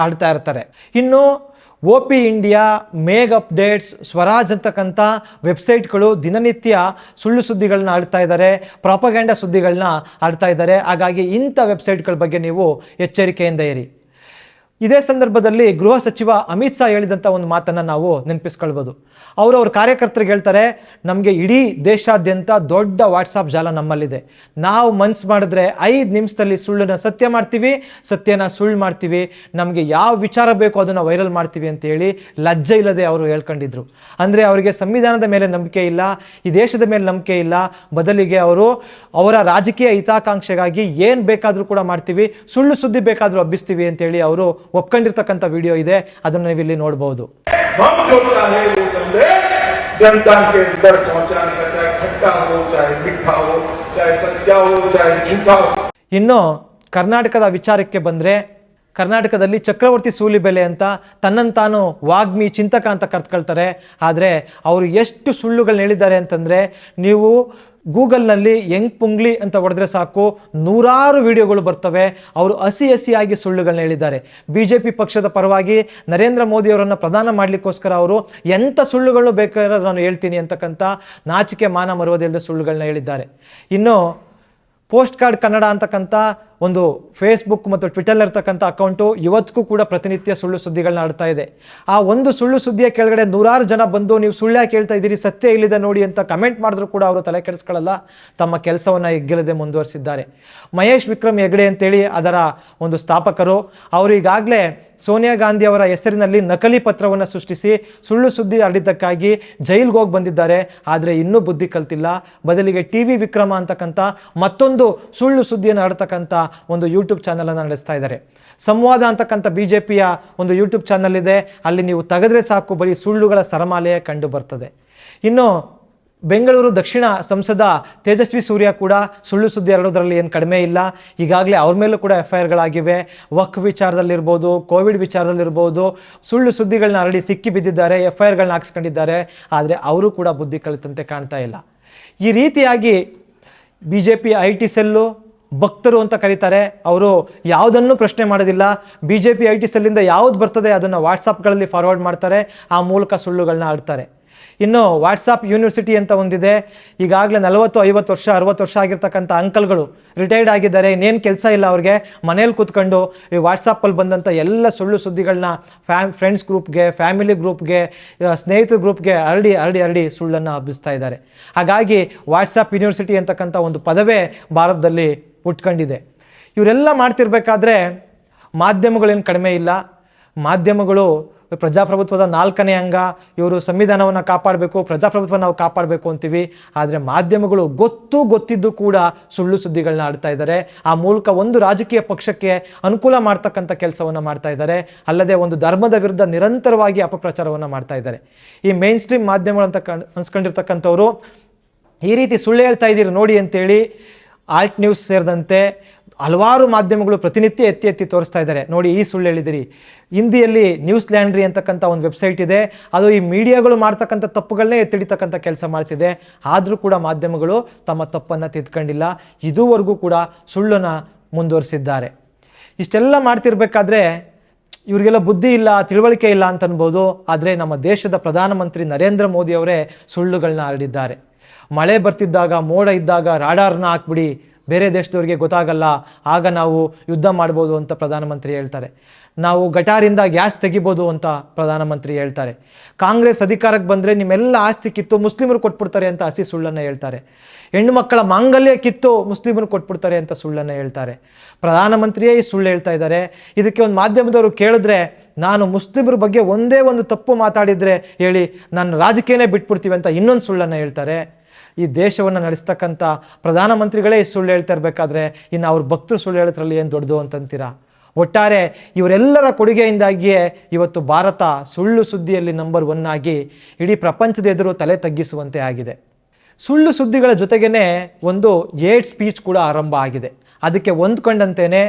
ಆಡ್ತಾ ಇರ್ತಾರೆ. ಇನ್ನು OP ಇಂಡಿಯಾ, ಮೇಗ್ ಅಪ್ಡೇಟ್ಸ್, ಸ್ವರಾಜ್ ಅಂತಕ್ಕಂಥ ವೆಬ್ಸೈಟ್ಗಳು ದಿನನಿತ್ಯ ಸುಳ್ಳು ಸುದ್ದಿಗಳನ್ನ ಆಡ್ತಾ ಇದ್ದಾರೆ, ಪ್ರಾಪಗ್ಯಾಂಡ ಸುದ್ದಿಗಳನ್ನ ಆಡ್ತಾ ಇದ್ದಾರೆ. ಹಾಗಾಗಿ ಇಂಥ ವೆಬ್ಸೈಟ್ಗಳ ಬಗ್ಗೆ ನೀವು ಎಚ್ಚರಿಕೆಯಿಂದ ಇರಿ. ಇದೇ ಸಂದರ್ಭದಲ್ಲಿ ಗೃಹ ಸಚಿವ ಅಮಿತ್ ಶಾ ಹೇಳಿದಂಥ ಒಂದು ಮಾತನ್ನು ನಾವು ನೆನಪಿಸ್ಕೊಳ್ಬೋದು. ಅವ್ರ ಕಾರ್ಯಕರ್ತರಿಗೆ ಹೇಳ್ತಾರೆ, ನಮಗೆ ಇಡೀ ದೇಶಾದ್ಯಂತ ದೊಡ್ಡ ವಾಟ್ಸಾಪ್ ಜಾಲ ನಮ್ಮಲ್ಲಿದೆ. ನಾವು ಮನ್ಸು ಮಾಡಿದ್ರೆ 5 ನಿಮಿಷದಲ್ಲಿ ಸುಳ್ಳನ್ನು ಸತ್ಯ ಮಾಡ್ತೀವಿ, ಸತ್ಯನ ಸುಳ್ಳು ಮಾಡ್ತೀವಿ. ನಮಗೆ ಯಾವ ವಿಚಾರ ಬೇಕೋ ಅದನ್ನು ವೈರಲ್ ಮಾಡ್ತೀವಿ ಅಂತೇಳಿ ಲಜ್ಜೆ ಇಲ್ಲದೆ ಅವರು ಹೇಳ್ಕೊಂಡಿದ್ರು. ಅಂದರೆ ಅವರಿಗೆ ಸಂವಿಧಾನದ ಮೇಲೆ ನಂಬಿಕೆ ಇಲ್ಲ, ಈ ದೇಶದ ಮೇಲೆ ನಂಬಿಕೆ ಇಲ್ಲ. ಬದಲಿಗೆ ಅವರು ಅವರ ರಾಜಕೀಯ ಹಿತಾಕಾಂಕ್ಷೆಗಾಗಿ ಏನು ಬೇಕಾದರೂ ಕೂಡ ಮಾಡ್ತೀವಿ, ಸುಳ್ಳು ಸುದ್ದಿ ಬೇಕಾದರೂ ಹಬ್ಬಿಸ್ತೀವಿ ಅಂತೇಳಿ ಅವರು ಒಪ್ಕೊಂಡಿರ್ತಕ್ಕಂಥ ವಿಡಿಯೋ ಇದೆ. ಅದನ್ನು ನೀವು ಇಲ್ಲಿ ನೋಡಬಹುದು. जनता के अंदर पहुंचाने का, चाहे खट्टा हो, चाहे मीठा हो, चाहे सच्चा हो, चाहे झूठा हो. ಇನ್ನು ಕರ್ನಾಟಕದ ವಿಚಾರಕ್ಕೆ ಬಂದರೆ, ಕರ್ನಾಟಕದಲ್ಲಿ ಚಕ್ರವರ್ತಿ ಸೂಲಿಬೆಲೆ ಅಂತ ತನ್ನನ್ನು ತಾನು ವಾಗ್ಮಿ ಚಿಂತಕ ಅಂತ ಕರ್ತ್ಕೊಳ್ತಾರೆ. ಆದರೆ ಅವರು ಎಷ್ಟು ಸುಳ್ಳುಗಳನ್ನ ಹೇಳಿದ್ದಾರೆ ಅಂತಂದರೆ, ನೀವು ಗೂಗಲ್ನಲ್ಲಿ ಯಂಗ್ ಪುಂಗ್ಲಿ ಅಂತ ಹೊಡೆದ್ರೆ ಸಾಕು, ನೂರಾರು ವಿಡಿಯೋಗಳು ಬರ್ತವೆ. ಅವರು ಹಸಿಯಾಗಿ ಸುಳ್ಳುಗಳನ್ನ ಹೇಳಿದ್ದಾರೆ. BJP ಪಕ್ಷದ ಪರವಾಗಿ ನರೇಂದ್ರ ಮೋದಿಯವರನ್ನು ಪ್ರಧಾನ ಮಾಡಲಿಕ್ಕೋಸ್ಕರ ಅವರು ಎಂಥ ಸುಳ್ಳುಗಳು ಬೇಕಾದ್ರೆ ನಾನು ಹೇಳ್ತೀನಿ ಅಂತಕ್ಕಂಥ ನಾಚಿಕೆ ಮಾನ ಮರುವುದಿಲ್ಲದೆ ಸುಳ್ಳುಗಳನ್ನ ಹೇಳಿದ್ದಾರೆ. ಇನ್ನು ಪೋಸ್ಟ್ ಕಾರ್ಡ್ ಕನ್ನಡ ಅಂತಕ್ಕಂಥ ಒಂದು ಫೇಸ್ಬುಕ್ ಮತ್ತು ಟ್ವಿಟರ್ಲಿರ್ತಕ್ಕಂಥ ಅಕೌಂಟು ಇವತ್ತಿಗೂ ಕೂಡ ಪ್ರತಿನಿತ್ಯ ಸುಳ್ಳು ಸುದ್ದಿಗಳನ್ನ ಆಡ್ತಾ ಇದೆ. ಆ ಒಂದು ಸುಳ್ಳು ಸುದ್ದಿಯ ಕೆಳಗಡೆ ನೂರಾರು ಜನ ಬಂದು ನೀವು ಸುಳ್ಳ್ಯಾಕೆ ಹೇಳ್ತಾ ಇದ್ದೀರಿ, ಸತ್ಯ ಇಲ್ಲಿದೆ ನೋಡಿ ಅಂತ ಕಮೆಂಟ್ ಮಾಡಿದ್ರು ಕೂಡ ಅವರು ತಲೆ ಕೆಡಿಸ್ಕೊಳ್ಳಲ್ಲ, ತಮ್ಮ ಕೆಲಸವನ್ನು ಎಗ್ಗಿಲ್ಲದೆ ಮುಂದುವರಿಸಿದ್ದಾರೆ. ಮಹೇಶ್ ವಿಕ್ರಮ್ ಹೆಗಡೆ ಅಂತೇಳಿ ಅದರ ಒಂದು ಸ್ಥಾಪಕರು, ಅವರು ಈಗಾಗಲೇ ಸೋನಿಯಾ ಗಾಂಧಿ ಅವರ ಹೆಸರಿನಲ್ಲಿ ನಕಲಿ ಪತ್ರವನ್ನು ಸೃಷ್ಟಿಸಿ ಸುಳ್ಳು ಸುದ್ದಿ ಹರಡಿದ್ದಕ್ಕಾಗಿ ಜೈಲಿಗೆ ಹೋಗಿ ಬಂದಿದ್ದಾರೆ. ಆದರೆ ಇನ್ನೂ ಬುದ್ಧಿ ಕಲ್ತಿಲ್ಲ. ಬದಲಿಗೆ TV ವಿಕ್ರಮ ಅಂತಕ್ಕಂಥ ಮತ್ತೊಂದು ಸುಳ್ಳು ಸುದ್ದಿಯನ್ನು ಹರಡ್ತಕ್ಕಂಥ ಒಂದು ಯೂಟ್ಯೂಬ್ ಚಾನಲನ್ನು ನಡೆಸ್ತಾ ಇದ್ದಾರೆ. ಸಂವಾದ ಅಂತಕ್ಕಂಥ BJPಯ ಒಂದು ಯೂಟ್ಯೂಬ್ ಚಾನಲ್ ಇದೆ. ಅಲ್ಲಿ ನೀವು ತೆಗೆದ್ರೆ ಸಾಕು ಬರೀ ಸುಳ್ಳುಗಳ ಸರಮಾಲೆಯೇ ಕಂಡು ಬರ್ತದೆ. ಇನ್ನು ಬೆಂಗಳೂರು ದಕ್ಷಿಣ ಸಂಸದ ತೇಜಸ್ವಿ ಸೂರ್ಯ ಕೂಡ ಸುಳ್ಳು ಸುದ್ದಿ ಹರಡೋದ್ರಲ್ಲಿ ಏನು ಕಡಿಮೆ ಇಲ್ಲ. ಈಗಾಗಲೇ ಅವ್ರ ಮೇಲೂ ಕೂಡ FIRಗಳಾಗಿವೆ. ವಕ್ ವಿಚಾರದಲ್ಲಿರ್ಬೋದು, ಕೋವಿಡ್ ವಿಚಾರದಲ್ಲಿರ್ಬೋದು, ಸುಳ್ಳು ಸುದ್ದಿಗಳನ್ನ ಹರಡಿ ಸಿಕ್ಕಿ ಬಿದ್ದಿದ್ದಾರೆ, FIRಗಳನ್ನ ಹಾಕ್ಸ್ಕೊಂಡಿದ್ದಾರೆ. ಆದರೆ ಅವರು ಕೂಡ ಬುದ್ಧಿ ಕಲಿತಂತೆ ಕಾಣ್ತಾ ಇಲ್ಲ. ಈ ರೀತಿಯಾಗಿ BJP IT ಸೆಲ್ಲು ಭಕ್ತರು ಅಂತ ಕರೀತಾರೆ. ಅವರು ಯಾವುದನ್ನು ಪ್ರಶ್ನೆ ಮಾಡೋದಿಲ್ಲ. BJP IT ಸೆಲ್ಲಿಂದ ಯಾವುದು ಬರ್ತದೆ ಅದನ್ನು ವಾಟ್ಸಪ್ಗಳಲ್ಲಿ ಫಾರ್ವರ್ಡ್ ಮಾಡ್ತಾರೆ, ಆ ಮೂಲಕ ಸುಳ್ಳುಗಳನ್ನ ಆಡ್ತಾರೆ. ಇನ್ನು ವಾಟ್ಸಪ್ ಯೂನಿವರ್ಸಿಟಿ ಅಂತ ಒಂದಿದೆ. ಈಗಾಗಲೇ 40, 50 ವರ್ಷ, 60 ವರ್ಷ ಆಗಿರ್ತಕ್ಕಂಥ ಅಂಕಲ್ಗಳು ರಿಟೈರ್ಡ್ ಆಗಿದ್ದಾರೆ. ಇನ್ನೇನು ಕೆಲಸ ಇಲ್ಲ ಅವ್ರಿಗೆ, ಮನೇಲಿ ಕೂತ್ಕೊಂಡು ಈ ವಾಟ್ಸಪ್ಪಲ್ಲಿ ಬಂದಂಥ ಎಲ್ಲ ಸುಳ್ಳು ಸುದ್ದಿಗಳನ್ನ ಫ್ರೆಂಡ್ಸ್ ಗ್ರೂಪ್ಗೆ, ಫ್ಯಾಮಿಲಿ ಗ್ರೂಪ್ಗೆ, ಸ್ನೇಹಿತರ ಗ್ರೂಪ್ಗೆ ಹರಡಿ ಸುಳ್ಳನ್ನು ಹಬ್ಬಿಸ್ತಾ ಇದ್ದಾರೆ. ಹಾಗಾಗಿ ವಾಟ್ಸಪ್ ಯೂನಿವರ್ಸಿಟಿ ಅಂತಕ್ಕಂಥ ಒಂದು ಪದವೇ ಭಾರತದಲ್ಲಿ ಉಟ್ಕೊಂಡಿದೆ. ಇವರೆಲ್ಲ ಮಾಡ್ತಿರ್ಬೇಕಾದ್ರೆ ಮಾಧ್ಯಮಗಳೇನು ಕಡಿಮೆ ಇಲ್ಲ. ಮಾಧ್ಯಮಗಳು ಪ್ರಜಾಪ್ರಭುತ್ವದ 4ನೇ ಅಂಗ. ಇವರು ಸಂವಿಧಾನವನ್ನು ಕಾಪಾಡಬೇಕು, ಪ್ರಜಾಪ್ರಭುತ್ವ ನಾವು ಕಾಪಾಡಬೇಕು ಅಂತೀವಿ. ಆದರೆ ಮಾಧ್ಯಮಗಳು ಗೊತ್ತಿದ್ದು ಕೂಡ ಸುಳ್ಳು ಸುದ್ದಿಗಳನ್ನ ಆಡ್ತಾ ಇದ್ದಾರೆ. ಆ ಮೂಲಕ ಒಂದು ರಾಜಕೀಯ ಪಕ್ಷಕ್ಕೆ ಅನುಕೂಲ ಮಾಡ್ತಕ್ಕಂಥ ಕೆಲಸವನ್ನು ಮಾಡ್ತಾ ಇದ್ದಾರೆ. ಅಲ್ಲದೆ ಒಂದು ಧರ್ಮದ ವಿರುದ್ಧ ನಿರಂತರವಾಗಿ ಅಪಪ್ರಚಾರವನ್ನು ಮಾಡ್ತಾ ಇದ್ದಾರೆ. ಈ ಮೇನ್ ಸ್ಟ್ರೀಮ್ ಮಾಧ್ಯಮಗಳು ಅಂತ ಅನ್ಸ್ಕೊಂಡಿರ್ತಕ್ಕಂಥವ್ರು ಈ ರೀತಿ ಸುಳ್ಳು ಹೇಳ್ತಾ ಇದ್ದೀರಿ ನೋಡಿ ಅಂತೇಳಿ ಆಲ್ಟ್ ನ್ಯೂಸ್ ಸೇರಿದಂತೆ ಹಲವಾರು ಮಾಧ್ಯಮಗಳು ಪ್ರತಿನಿತ್ಯ ಎತ್ತಿ ತೋರಿಸ್ತಾ ಇದ್ದಾರೆ. ನೋಡಿ, ಈ ಸುಳ್ಳು ಹೇಳಿದಿರಿ. ಹಿಂದಿಯಲ್ಲಿ ನ್ಯೂಸ್ ಲ್ಯಾಂಡ್ರಿ ಅಂತಕ್ಕಂಥ ಒಂದು ವೆಬ್ಸೈಟ್ ಇದೆ. ಅದು ಈ ಮೀಡಿಯಾಗಳು ಮಾಡ್ತಕ್ಕಂಥ ತಪ್ಪುಗಳನ್ನೇ ಎತ್ತಿಡಿತಕ್ಕಂಥ ಕೆಲಸ ಮಾಡ್ತಿದೆ. ಆದರೂ ಕೂಡ ಮಾಧ್ಯಮಗಳು ತಮ್ಮ ತಪ್ಪನ್ನು ತಿದ್ಕೊಂಡಿಲ್ಲ. ಇದುವರೆಗೂ ಕೂಡ ಸುಳ್ಳನ್ನು ಮುಂದುವರಿಸಿದ್ದಾರೆ. ಇಷ್ಟೆಲ್ಲ ಮಾಡ್ತಿರ್ಬೇಕಾದ್ರೆ ಇವರಿಗೆಲ್ಲ ಬುದ್ಧಿ ಇಲ್ಲ, ತಿಳುವಳಿಕೆ ಇಲ್ಲ ಅಂತ ಅನ್ಬೋದು. ಆದರೆ ನಮ್ಮ ದೇಶದ ಪ್ರಧಾನಮಂತ್ರಿ ನರೇಂದ್ರ ಮೋದಿ ಅವರೇ ಸುಳ್ಳುಗಳನ್ನ ಹರಡಿದ್ದಾರೆ. ಮಳೆ ಬರ್ತಿದ್ದಾಗ, ಮೋಡ ಇದ್ದಾಗ ರಾಡಾರ್ನ ಹಾಕ್ಬಿಡಿ, ಬೇರೆ ದೇಶದವ್ರಿಗೆ ಗೊತ್ತಾಗಲ್ಲ, ಆಗ ನಾವು ಯುದ್ಧ ಮಾಡ್ಬೋದು ಅಂತ ಪ್ರಧಾನಮಂತ್ರಿ ಹೇಳ್ತಾರೆ. ನಾವು ಗಟಾರಿಂದ ಗ್ಯಾಸ್ ತೆಗಿಬೋದು ಅಂತ ಪ್ರಧಾನಮಂತ್ರಿ ಹೇಳ್ತಾರೆ. ಕಾಂಗ್ರೆಸ್ ಅಧಿಕಾರಕ್ಕೆ ಬಂದರೆ ನಿಮ್ಮೆಲ್ಲ ಆಸ್ತಿ ಕಿತ್ತು ಮುಸ್ಲಿಮರು ಕೊಟ್ಬಿಡ್ತಾರೆ ಅಂತ ಹಸಿ ಸುಳ್ಳನ್ನು ಹೇಳ್ತಾರೆ. ಹೆಣ್ಣು ಮಕ್ಕಳ ಮಾಂಗಲ್ಯ ಕಿತ್ತು ಮುಸ್ಲಿಮರು ಕೊಟ್ಬಿಡ್ತಾರೆ ಅಂತ ಸುಳ್ಳನ್ನು ಹೇಳ್ತಾರೆ. ಪ್ರಧಾನಮಂತ್ರಿಯೇ ಈ ಸುಳ್ಳು ಹೇಳ್ತಾ ಇದ್ದಾರೆ. ಇದಕ್ಕೆ ಒಂದು ಮಾಧ್ಯಮದವರು ಕೇಳಿದ್ರೆ, ನಾನು ಮುಸ್ಲಿಮರ ಬಗ್ಗೆ ಒಂದೇ ಒಂದು ತಪ್ಪು ಮಾತಾಡಿದರೆ ಹೇಳಿ, ನಾನು ರಾಜಕೀಯನೇ ಬಿಟ್ಬಿಡ್ತೀವಿ ಅಂತ ಇನ್ನೊಂದು ಸುಳ್ಳನ್ನು ಹೇಳ್ತಾರೆ. ಈ ದೇಶವನ್ನು ನಡೆಸ್ತಕ್ಕಂಥ ಪ್ರಧಾನಮಂತ್ರಿಗಳೇ ಸುಳ್ಳು ಹೇಳ್ತಾ ಇರಬೇಕಾದ್ರೆ ಇನ್ನು ಅವ್ರ ಭಕ್ತರು ಸುಳ್ಳು ಹೇಳೋದ್ರಲ್ಲಿ ಏನು ದೊಡ್ಡದು ಅಂತಂತೀರಾ? ಒಟ್ಟಾರೆ ಇವರೆಲ್ಲರ ಕೊಡುಗೆಯಿಂದಾಗಿಯೇ ಇವತ್ತು ಭಾರತ ಸುಳ್ಳು ಸುದ್ದಿಯಲ್ಲಿ ನಂಬರ್ 1 ಆಗಿ ಇಡೀ ಪ್ರಪಂಚದ ಎದುರು ತಲೆ ತಗ್ಗಿಸುವಂತೆ ಆಗಿದೆ. ಸುಳ್ಳು ಸುದ್ದಿಗಳ ಜೊತೆಗೇ ಒಂದು ಏಡ್ ಸ್ಪೀಚ್ ಕೂಡ ಆರಂಭ ಆಗಿದೆ. ಅದಕ್ಕೆ ಹೊಂದ್ಕೊಂಡಂತೆಯೇ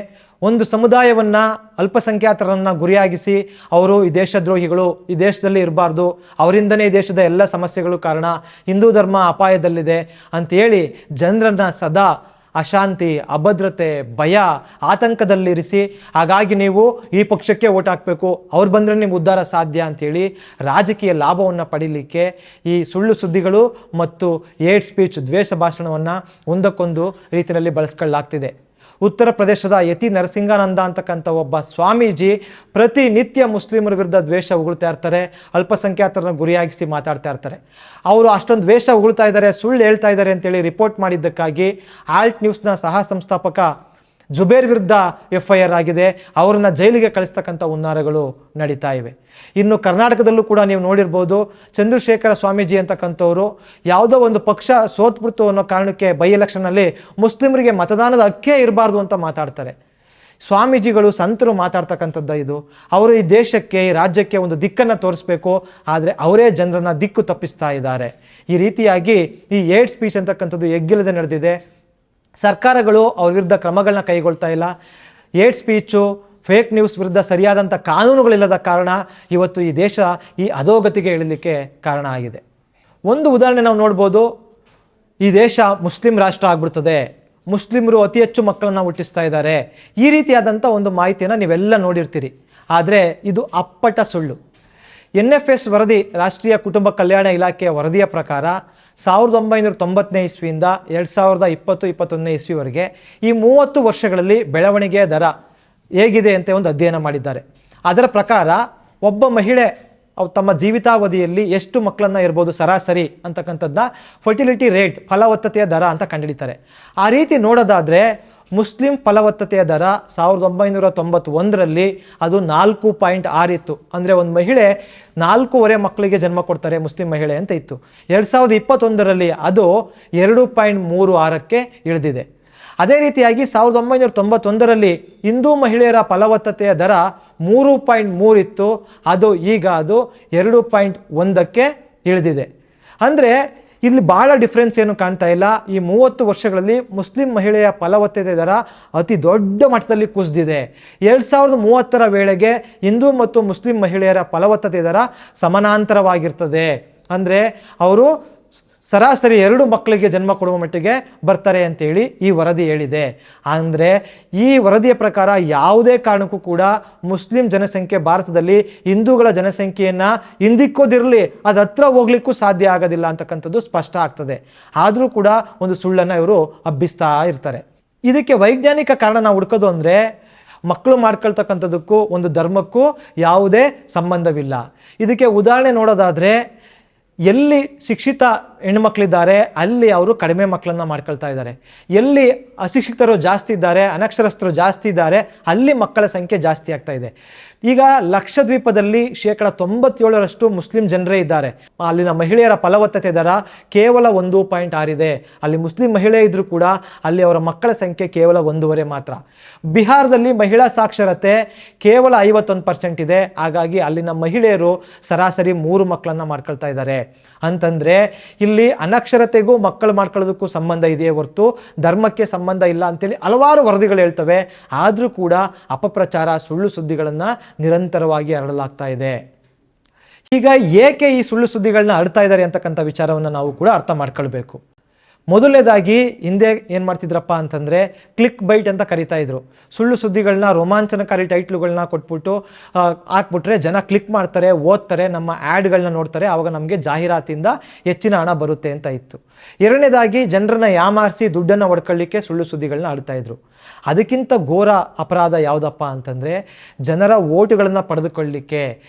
ಒಂದು ಸಮುದಾಯವನ್ನು, ಅಲ್ಪಸಂಖ್ಯಾತರನ್ನು ಗುರಿಯಾಗಿಸಿ ಅವರು ಈ ದೇಶದ್ರೋಹಿಗಳು, ಈ ದೇಶದಲ್ಲಿ ಇರಬಾರ್ದು, ಅವರಿಂದನೇ ಈ ದೇಶದ ಎಲ್ಲ ಸಮಸ್ಯೆಗಳು ಕಾರಣ, ಹಿಂದೂ ಧರ್ಮ ಅಪಾಯದಲ್ಲಿದೆ ಅಂಥೇಳಿ ಜನರನ್ನು ಸದಾ ಅಶಾಂತಿ, ಅಭದ್ರತೆ, ಭಯ, ಆತಂಕದಲ್ಲಿರಿಸಿ, ಹಾಗಾಗಿ ನೀವು ಈ ಪಕ್ಷಕ್ಕೆ ಓಟ್ ಹಾಕಬೇಕು, ಅವ್ರು ಬಂದರೆ ನಿಮ್ಮ ಉದ್ಧಾರ ಸಾಧ್ಯ ಅಂಥೇಳಿ ರಾಜಕೀಯ ಲಾಭವನ್ನು ಪಡೀಲಿಕ್ಕೆ ಈ ಸುಳ್ಳು ಸುದ್ದಿಗಳು ಮತ್ತು ಏಡ್ ಸ್ಪೀಚ್, ದ್ವೇಷ ಭಾಷಣವನ್ನು ಒಂದಕ್ಕೊಂದು ರೀತಿಯಲ್ಲಿ ಬಳಸ್ಕೊಳ್ಳಲಾಗ್ತಿದೆ. ಉತ್ತರ ಪ್ರದೇಶದ ಯತಿ ನರಸಿಂಗಾನಂದ ಅಂತಕ್ಕಂಥ ಒಬ್ಬ ಸ್ವಾಮೀಜಿ ಪ್ರತಿನಿತ್ಯ ಮುಸ್ಲಿಮರ ವಿರುದ್ಧ ದ್ವೇಷ ಉಗುಳ್ತಾ ಇರ್ತಾರೆ, ಅಲ್ಪಸಂಖ್ಯಾತರನ್ನ ಗುರಿಯಾಗಿಸಿ ಮಾತಾಡ್ತಾ ಇರ್ತಾರೆ. ಅವರು ಅಷ್ಟೊಂದು ದ್ವೇಷ ಉಗುಳ್ತಾ ಇದ್ದಾರೆ, ಸುಳ್ಳು ಹೇಳ್ತಾ ಇದ್ದಾರೆ ಅಂತೇಳಿ ರಿಪೋರ್ಟ್ ಮಾಡಿದ್ದಕ್ಕಾಗಿ ಆಲ್ಟ್ ನ್ಯೂಸ್ನ ಸಹ ಸಂಸ್ಥಾಪಕ ಜುಬೇರ್ ವಿರುದ್ಧ FIR ಆಗಿದೆ. ಅವರನ್ನು ಜೈಲಿಗೆ ಕಳಿಸ್ತಕ್ಕಂಥ ಹುನ್ನಾರಗಳು ನಡೀತಾ ಇವೆ. ಇನ್ನು ಕರ್ನಾಟಕದಲ್ಲೂ ಕೂಡ ನೀವು ನೋಡಿರ್ಬೋದು, ಚಂದ್ರಶೇಖರ ಸ್ವಾಮೀಜಿ ಅಂತಕ್ಕಂಥವ್ರು ಯಾವುದೋ ಒಂದು ಪಕ್ಷ ಸೋತ್ಬಿಡ್ತು ಅನ್ನೋ ಕಾರಣಕ್ಕೆ ಬೈ ಎಲೆಕ್ಷನ್ನಲ್ಲಿ ಮುಸ್ಲಿಮರಿಗೆ ಮತದಾನದ ಹಕ್ಕೇ ಇರಬಾರ್ದು ಅಂತ ಮಾತಾಡ್ತಾರೆ. ಸ್ವಾಮೀಜಿಗಳು ಸಂತರು ಮಾತಾಡ್ತಕ್ಕಂಥದ್ದು ಇದು. ಅವರು ಈ ದೇಶಕ್ಕೆ, ಈ ರಾಜ್ಯಕ್ಕೆ ಒಂದು ದಿಕ್ಕನ್ನು ತೋರಿಸ್ಬೇಕು, ಆದರೆ ಅವರೇ ಜನರನ್ನ ದಿಕ್ಕು ತಪ್ಪಿಸ್ತಾ ಇದ್ದಾರೆ. ಈ ರೀತಿಯಾಗಿ ಈ ಏಡ್ ಸ್ಪೀಚ್ ಅಂತಕ್ಕಂಥದ್ದು ಎಗ್ಗಿಲ್ಲದೆ ನಡೆದಿದೆ. ಸರ್ಕಾರಗಳು ಅವ್ರ ವಿರುದ್ಧ ಕ್ರಮಗಳನ್ನ ಕೈಗೊಳ್ತಾ ಇಲ್ಲ. ಏಡ್ ಸ್ಪೀಚು, ಫೇಕ್ ನ್ಯೂಸ್ ವಿರುದ್ಧ ಸರಿಯಾದಂಥ ಕಾನೂನುಗಳಿಲ್ಲದ ಕಾರಣ ಇವತ್ತು ಈ ದೇಶ ಈ ಅಧೋಗತಿಗೆ ಇಳಿಲಿಕ್ಕೆ ಕಾರಣ ಆಗಿದೆ. ಒಂದು ಉದಾಹರಣೆ ನಾವು ನೋಡ್ಬೋದು, ಈ ದೇಶ ಮುಸ್ಲಿಂ ರಾಷ್ಟ್ರ ಆಗ್ಬಿಡ್ತದೆ, ಮುಸ್ಲಿಮರು ಅತಿ ಹೆಚ್ಚು ಮಕ್ಕಳನ್ನು ಹುಟ್ಟಿಸ್ತಾ ಇದ್ದಾರೆ, ಈ ರೀತಿಯಾದಂಥ ಒಂದು ಮಾಹಿತಿಯನ್ನು ನೀವೆಲ್ಲ ನೋಡಿರ್ತೀರಿ. ಆದರೆ ಇದು ಅಪ್ಪಟ ಸುಳ್ಳು. NFS ವರದಿ, ರಾಷ್ಟ್ರೀಯ ಕುಟುಂಬ ಕಲ್ಯಾಣ ಇಲಾಖೆಯ ವರದಿಯ ಪ್ರಕಾರ 1990ನೇ ಇಸ್ವಿಯಿಂದ 2020-21ನೇ ಇಸ್ವಿವರೆಗೆ ಈ 30 ವರ್ಷಗಳಲ್ಲಿ ಬೆಳವಣಿಗೆಯ ದರ ಹೇಗಿದೆ ಅಂತ ಒಂದು ಅಧ್ಯಯನ ಮಾಡಿದ್ದಾರೆ. ಅದರ ಪ್ರಕಾರ ಒಬ್ಬ ಮಹಿಳೆ ತಮ್ಮ ಜೀವಿತಾವಧಿಯಲ್ಲಿ ಎಷ್ಟು ಮಕ್ಕಳನ್ನು ಇರ್ಬೋದು ಸರಾಸರಿ ಅಂತಕ್ಕಂಥದ್ದನ್ನ ಫರ್ಟಿಲಿಟಿ ರೇಟ್, ಫಲವತ್ತತೆಯ ದರ ಅಂತ ಕಂಡುಹಿಡಿತಾರೆ. ಆ ರೀತಿ ನೋಡೋದಾದರೆ ಮುಸ್ಲಿಂ ಫಲವತ್ತತೆಯ ದರ 1991ರಲ್ಲಿ ಅದು 4.6 ಇತ್ತು. ಅಂದರೆ ಒಂದು ಮಹಿಳೆ 4.5 ಮಕ್ಕಳಿಗೆ ಜನ್ಮ ಕೊಡ್ತಾರೆ ಮುಸ್ಲಿಂ ಮಹಿಳೆ ಅಂತ ಇತ್ತು. 2021ರಲ್ಲಿ ಅದು 2.36ಕ್ಕೆ ಇಳಿದಿದೆ. ಅದೇ ರೀತಿಯಾಗಿ 1991ರಲ್ಲಿ ಹಿಂದೂ ಮಹಿಳೆಯರ ಫಲವತ್ತತೆಯ ದರ 3.3 ಇತ್ತು, ಈಗ ಅದು 2.1ಕ್ಕೆ ಇಳಿದಿದೆ. ಅಂದರೆ ಇಲ್ಲಿ ಭಾಳ ಡಿಫ್ರೆನ್ಸ್ ಏನು ಕಾಣ್ತಾ ಇಲ್ಲ. ಈ 30 ವರ್ಷಗಳಲ್ಲಿ ಮುಸ್ಲಿಂ ಮಹಿಳೆಯ ಫಲವತ್ತತೆ ದರ ಅತಿ ದೊಡ್ಡ ಮಟ್ಟದಲ್ಲಿ ಕುಸಿದಿದೆ. 2030ರ ವೇಳೆಗೆ ಹಿಂದೂ ಮತ್ತು ಮುಸ್ಲಿಂ ಮಹಿಳೆಯರ ಫಲವತ್ತತೆ ದರ ಸಮಾನಾಂತರವಾಗಿರ್ತದೆ. ಅಂದರೆ ಅವರು ಸರಾಸರಿ 2 ಮಕ್ಕಳಿಗೆ ಜನ್ಮ ಕೊಡುವ ಮಟ್ಟಿಗೆ ಬರ್ತಾರೆ ಅಂತೇಳಿ ಈ ವರದಿ ಹೇಳಿದೆ. ಅಂದರೆ ಈ ವರದಿಯ ಪ್ರಕಾರ ಯಾವುದೇ ಕಾರಣಕ್ಕೂ ಕೂಡ ಮುಸ್ಲಿಂ ಜನಸಂಖ್ಯೆ ಭಾರತದಲ್ಲಿ ಹಿಂದೂಗಳ ಜನಸಂಖ್ಯೆಯನ್ನು ಹಿಂದಿಕ್ಕೋದಿರಲಿ, ಅದು ಹತ್ರ ಹೋಗ್ಲಿಕ್ಕೂ ಸಾಧ್ಯ ಆಗೋದಿಲ್ಲ ಅಂತಕ್ಕಂಥದ್ದು ಸ್ಪಷ್ಟ ಆಗ್ತದೆ. ಆದರೂ ಕೂಡ ಒಂದು ಸುಳ್ಳನ್ನು ಇವರು ಹಬ್ಬಿಸ್ತಾ ಇರ್ತಾರೆ. ಇದಕ್ಕೆ ವೈಜ್ಞಾನಿಕ ಕಾರಣ ನಾವು ಹುಡ್ಕೋದು ಅಂದರೆ ಮಕ್ಕಳು ಮಾಡ್ಕೊಳ್ತಕ್ಕಂಥದ್ದಕ್ಕೂ ಒಂದು ಧರ್ಮಕ್ಕೂ ಯಾವುದೇ ಸಂಬಂಧವಿಲ್ಲ. ಇದಕ್ಕೆ ಉದಾಹರಣೆ ನೋಡೋದಾದರೆ, ಎಲ್ಲಿ ಶಿಕ್ಷಿತ ಹೆಣ್ಮಕ್ಳಿದ್ದಾರೆ ಅಲ್ಲಿ ಅವರು ಕಡಿಮೆ ಮಕ್ಕಳನ್ನು ಮಾಡ್ಕೊಳ್ತಾ ಇದ್ದಾರೆ. ಎಲ್ಲಿ ಅಶಿಕ್ಷಿತರು ಜಾಸ್ತಿ ಇದ್ದಾರೆ, ಅನಕ್ಷರಸ್ಥರು ಜಾಸ್ತಿ ಇದ್ದಾರೆ, ಅಲ್ಲಿ ಮಕ್ಕಳ ಸಂಖ್ಯೆ ಜಾಸ್ತಿ ಆಗ್ತಾ ಇದೆ. ಈಗ ಲಕ್ಷದ್ವೀಪದಲ್ಲಿ 97% ಮುಸ್ಲಿಂ ಜನರೇ ಇದ್ದಾರೆ. ಅಲ್ಲಿನ ಮಹಿಳೆಯರ ಫಲವತ್ತತೆ ದರ ಕೇವಲ 1.6 ಇದೆ. ಅಲ್ಲಿ ಮುಸ್ಲಿಂ ಮಹಿಳೆ ಇದ್ದರೂ ಕೂಡ ಅಲ್ಲಿ ಅವರ ಮಕ್ಕಳ ಸಂಖ್ಯೆ ಕೇವಲ 1.5 ಮಾತ್ರ. ಬಿಹಾರದಲ್ಲಿ ಮಹಿಳಾ ಸಾಕ್ಷರತೆ ಕೇವಲ 51% ಇದೆ. ಹಾಗಾಗಿ ಅಲ್ಲಿನ ಮಹಿಳೆಯರು ಸರಾಸರಿ 3 ಮಕ್ಕಳನ್ನು ಮಾಡ್ಕೊಳ್ತಾ ಇದ್ದಾರೆ. ಅಂತಂದರೆ ಇಲ್ಲಿ ಅನಕ್ಷರತೆಗೂ ಮಕ್ಕಳು ಮಾಡ್ಕೊಳ್ಳೋದಕ್ಕೂ ಸಂಬಂಧ ಇದೆಯೇ ಹೊರತು ಧರ್ಮಕ್ಕೆ ಸಂಬಂಧ ಇಲ್ಲ ಅಂತೇಳಿ ಹಲವಾರು ವರದಿಗಳು ಹೇಳ್ತವೆ. ಆದರೂ ಕೂಡ ಅಪಪ್ರಚಾರ, ಸುಳ್ಳು ಸುದ್ದಿಗಳನ್ನು ನಿರಂತರವಾಗಿ ಹರಡಲಾಗ್ತಾ ಇದೆ. ಈಗ ಏಕೆ ಈ ಸುಳ್ಳು ಸುದ್ದಿಗಳನ್ನ ಹರಡ್ತಾ ಇದ್ದಾರೆ ಅಂತಕ್ಕಂಥ ವಿಚಾರವನ್ನು ನಾವು ಕೂಡ ಅರ್ಥ ಮಾಡ್ಕೊಳ್ಬೇಕು. ಮೊದಲನೇದಾಗಿ ಹಿಂದೆ ಏನು ಮಾಡ್ತಿದ್ರಪ್ಪ ಅಂತಂದರೆ ಕ್ಲಿಕ್ ಬೈಟ್ ಅಂತ ಕರಿತಾ ಇದ್ರು. ಸುಳ್ಳು ಸುದ್ದಿಗಳನ್ನ, ರೋಮಾಂಚನಕಾರಿ ಟೈಟ್ಲುಗಳನ್ನ ಕೊಟ್ಬಿಟ್ಟು ಹಾಕ್ಬಿಟ್ರೆ ಜನ ಕ್ಲಿಕ್ ಮಾಡ್ತಾರೆ, ಓದ್ತಾರೆ, ನಮ್ಮ ಆ್ಯಡ್ಗಳನ್ನ ನೋಡ್ತಾರೆ, ಆವಾಗ ನಮಗೆ ಜಾಹೀರಾತಿಂದ ಹೆಚ್ಚಿನ ಹಣ ಬರುತ್ತೆ ಅಂತ ಇತ್ತು. ಎರಡನೇದಾಗಿ ಜನರನ್ನ ಯಾಮಾರಿಸಿ ದುಡ್ಡನ್ನು ಹೊಡ್ಕೊಳ್ಳಿಕ್ಕೆ ಸುಳ್ಳು ಸುದ್ದಿಗಳನ್ನ ಆಡ್ತಾ ಇದ್ರು. ಅದಕ್ಕಿಂತ ಘೋರ ಅಪರಾಧ ಯಾವುದಪ್ಪ ಅಂತಂದರೆ ಜನರ ಓಟುಗಳನ್ನು ಪಡೆದುಕೊಳ್ಳಲಿಕ್ಕೆ,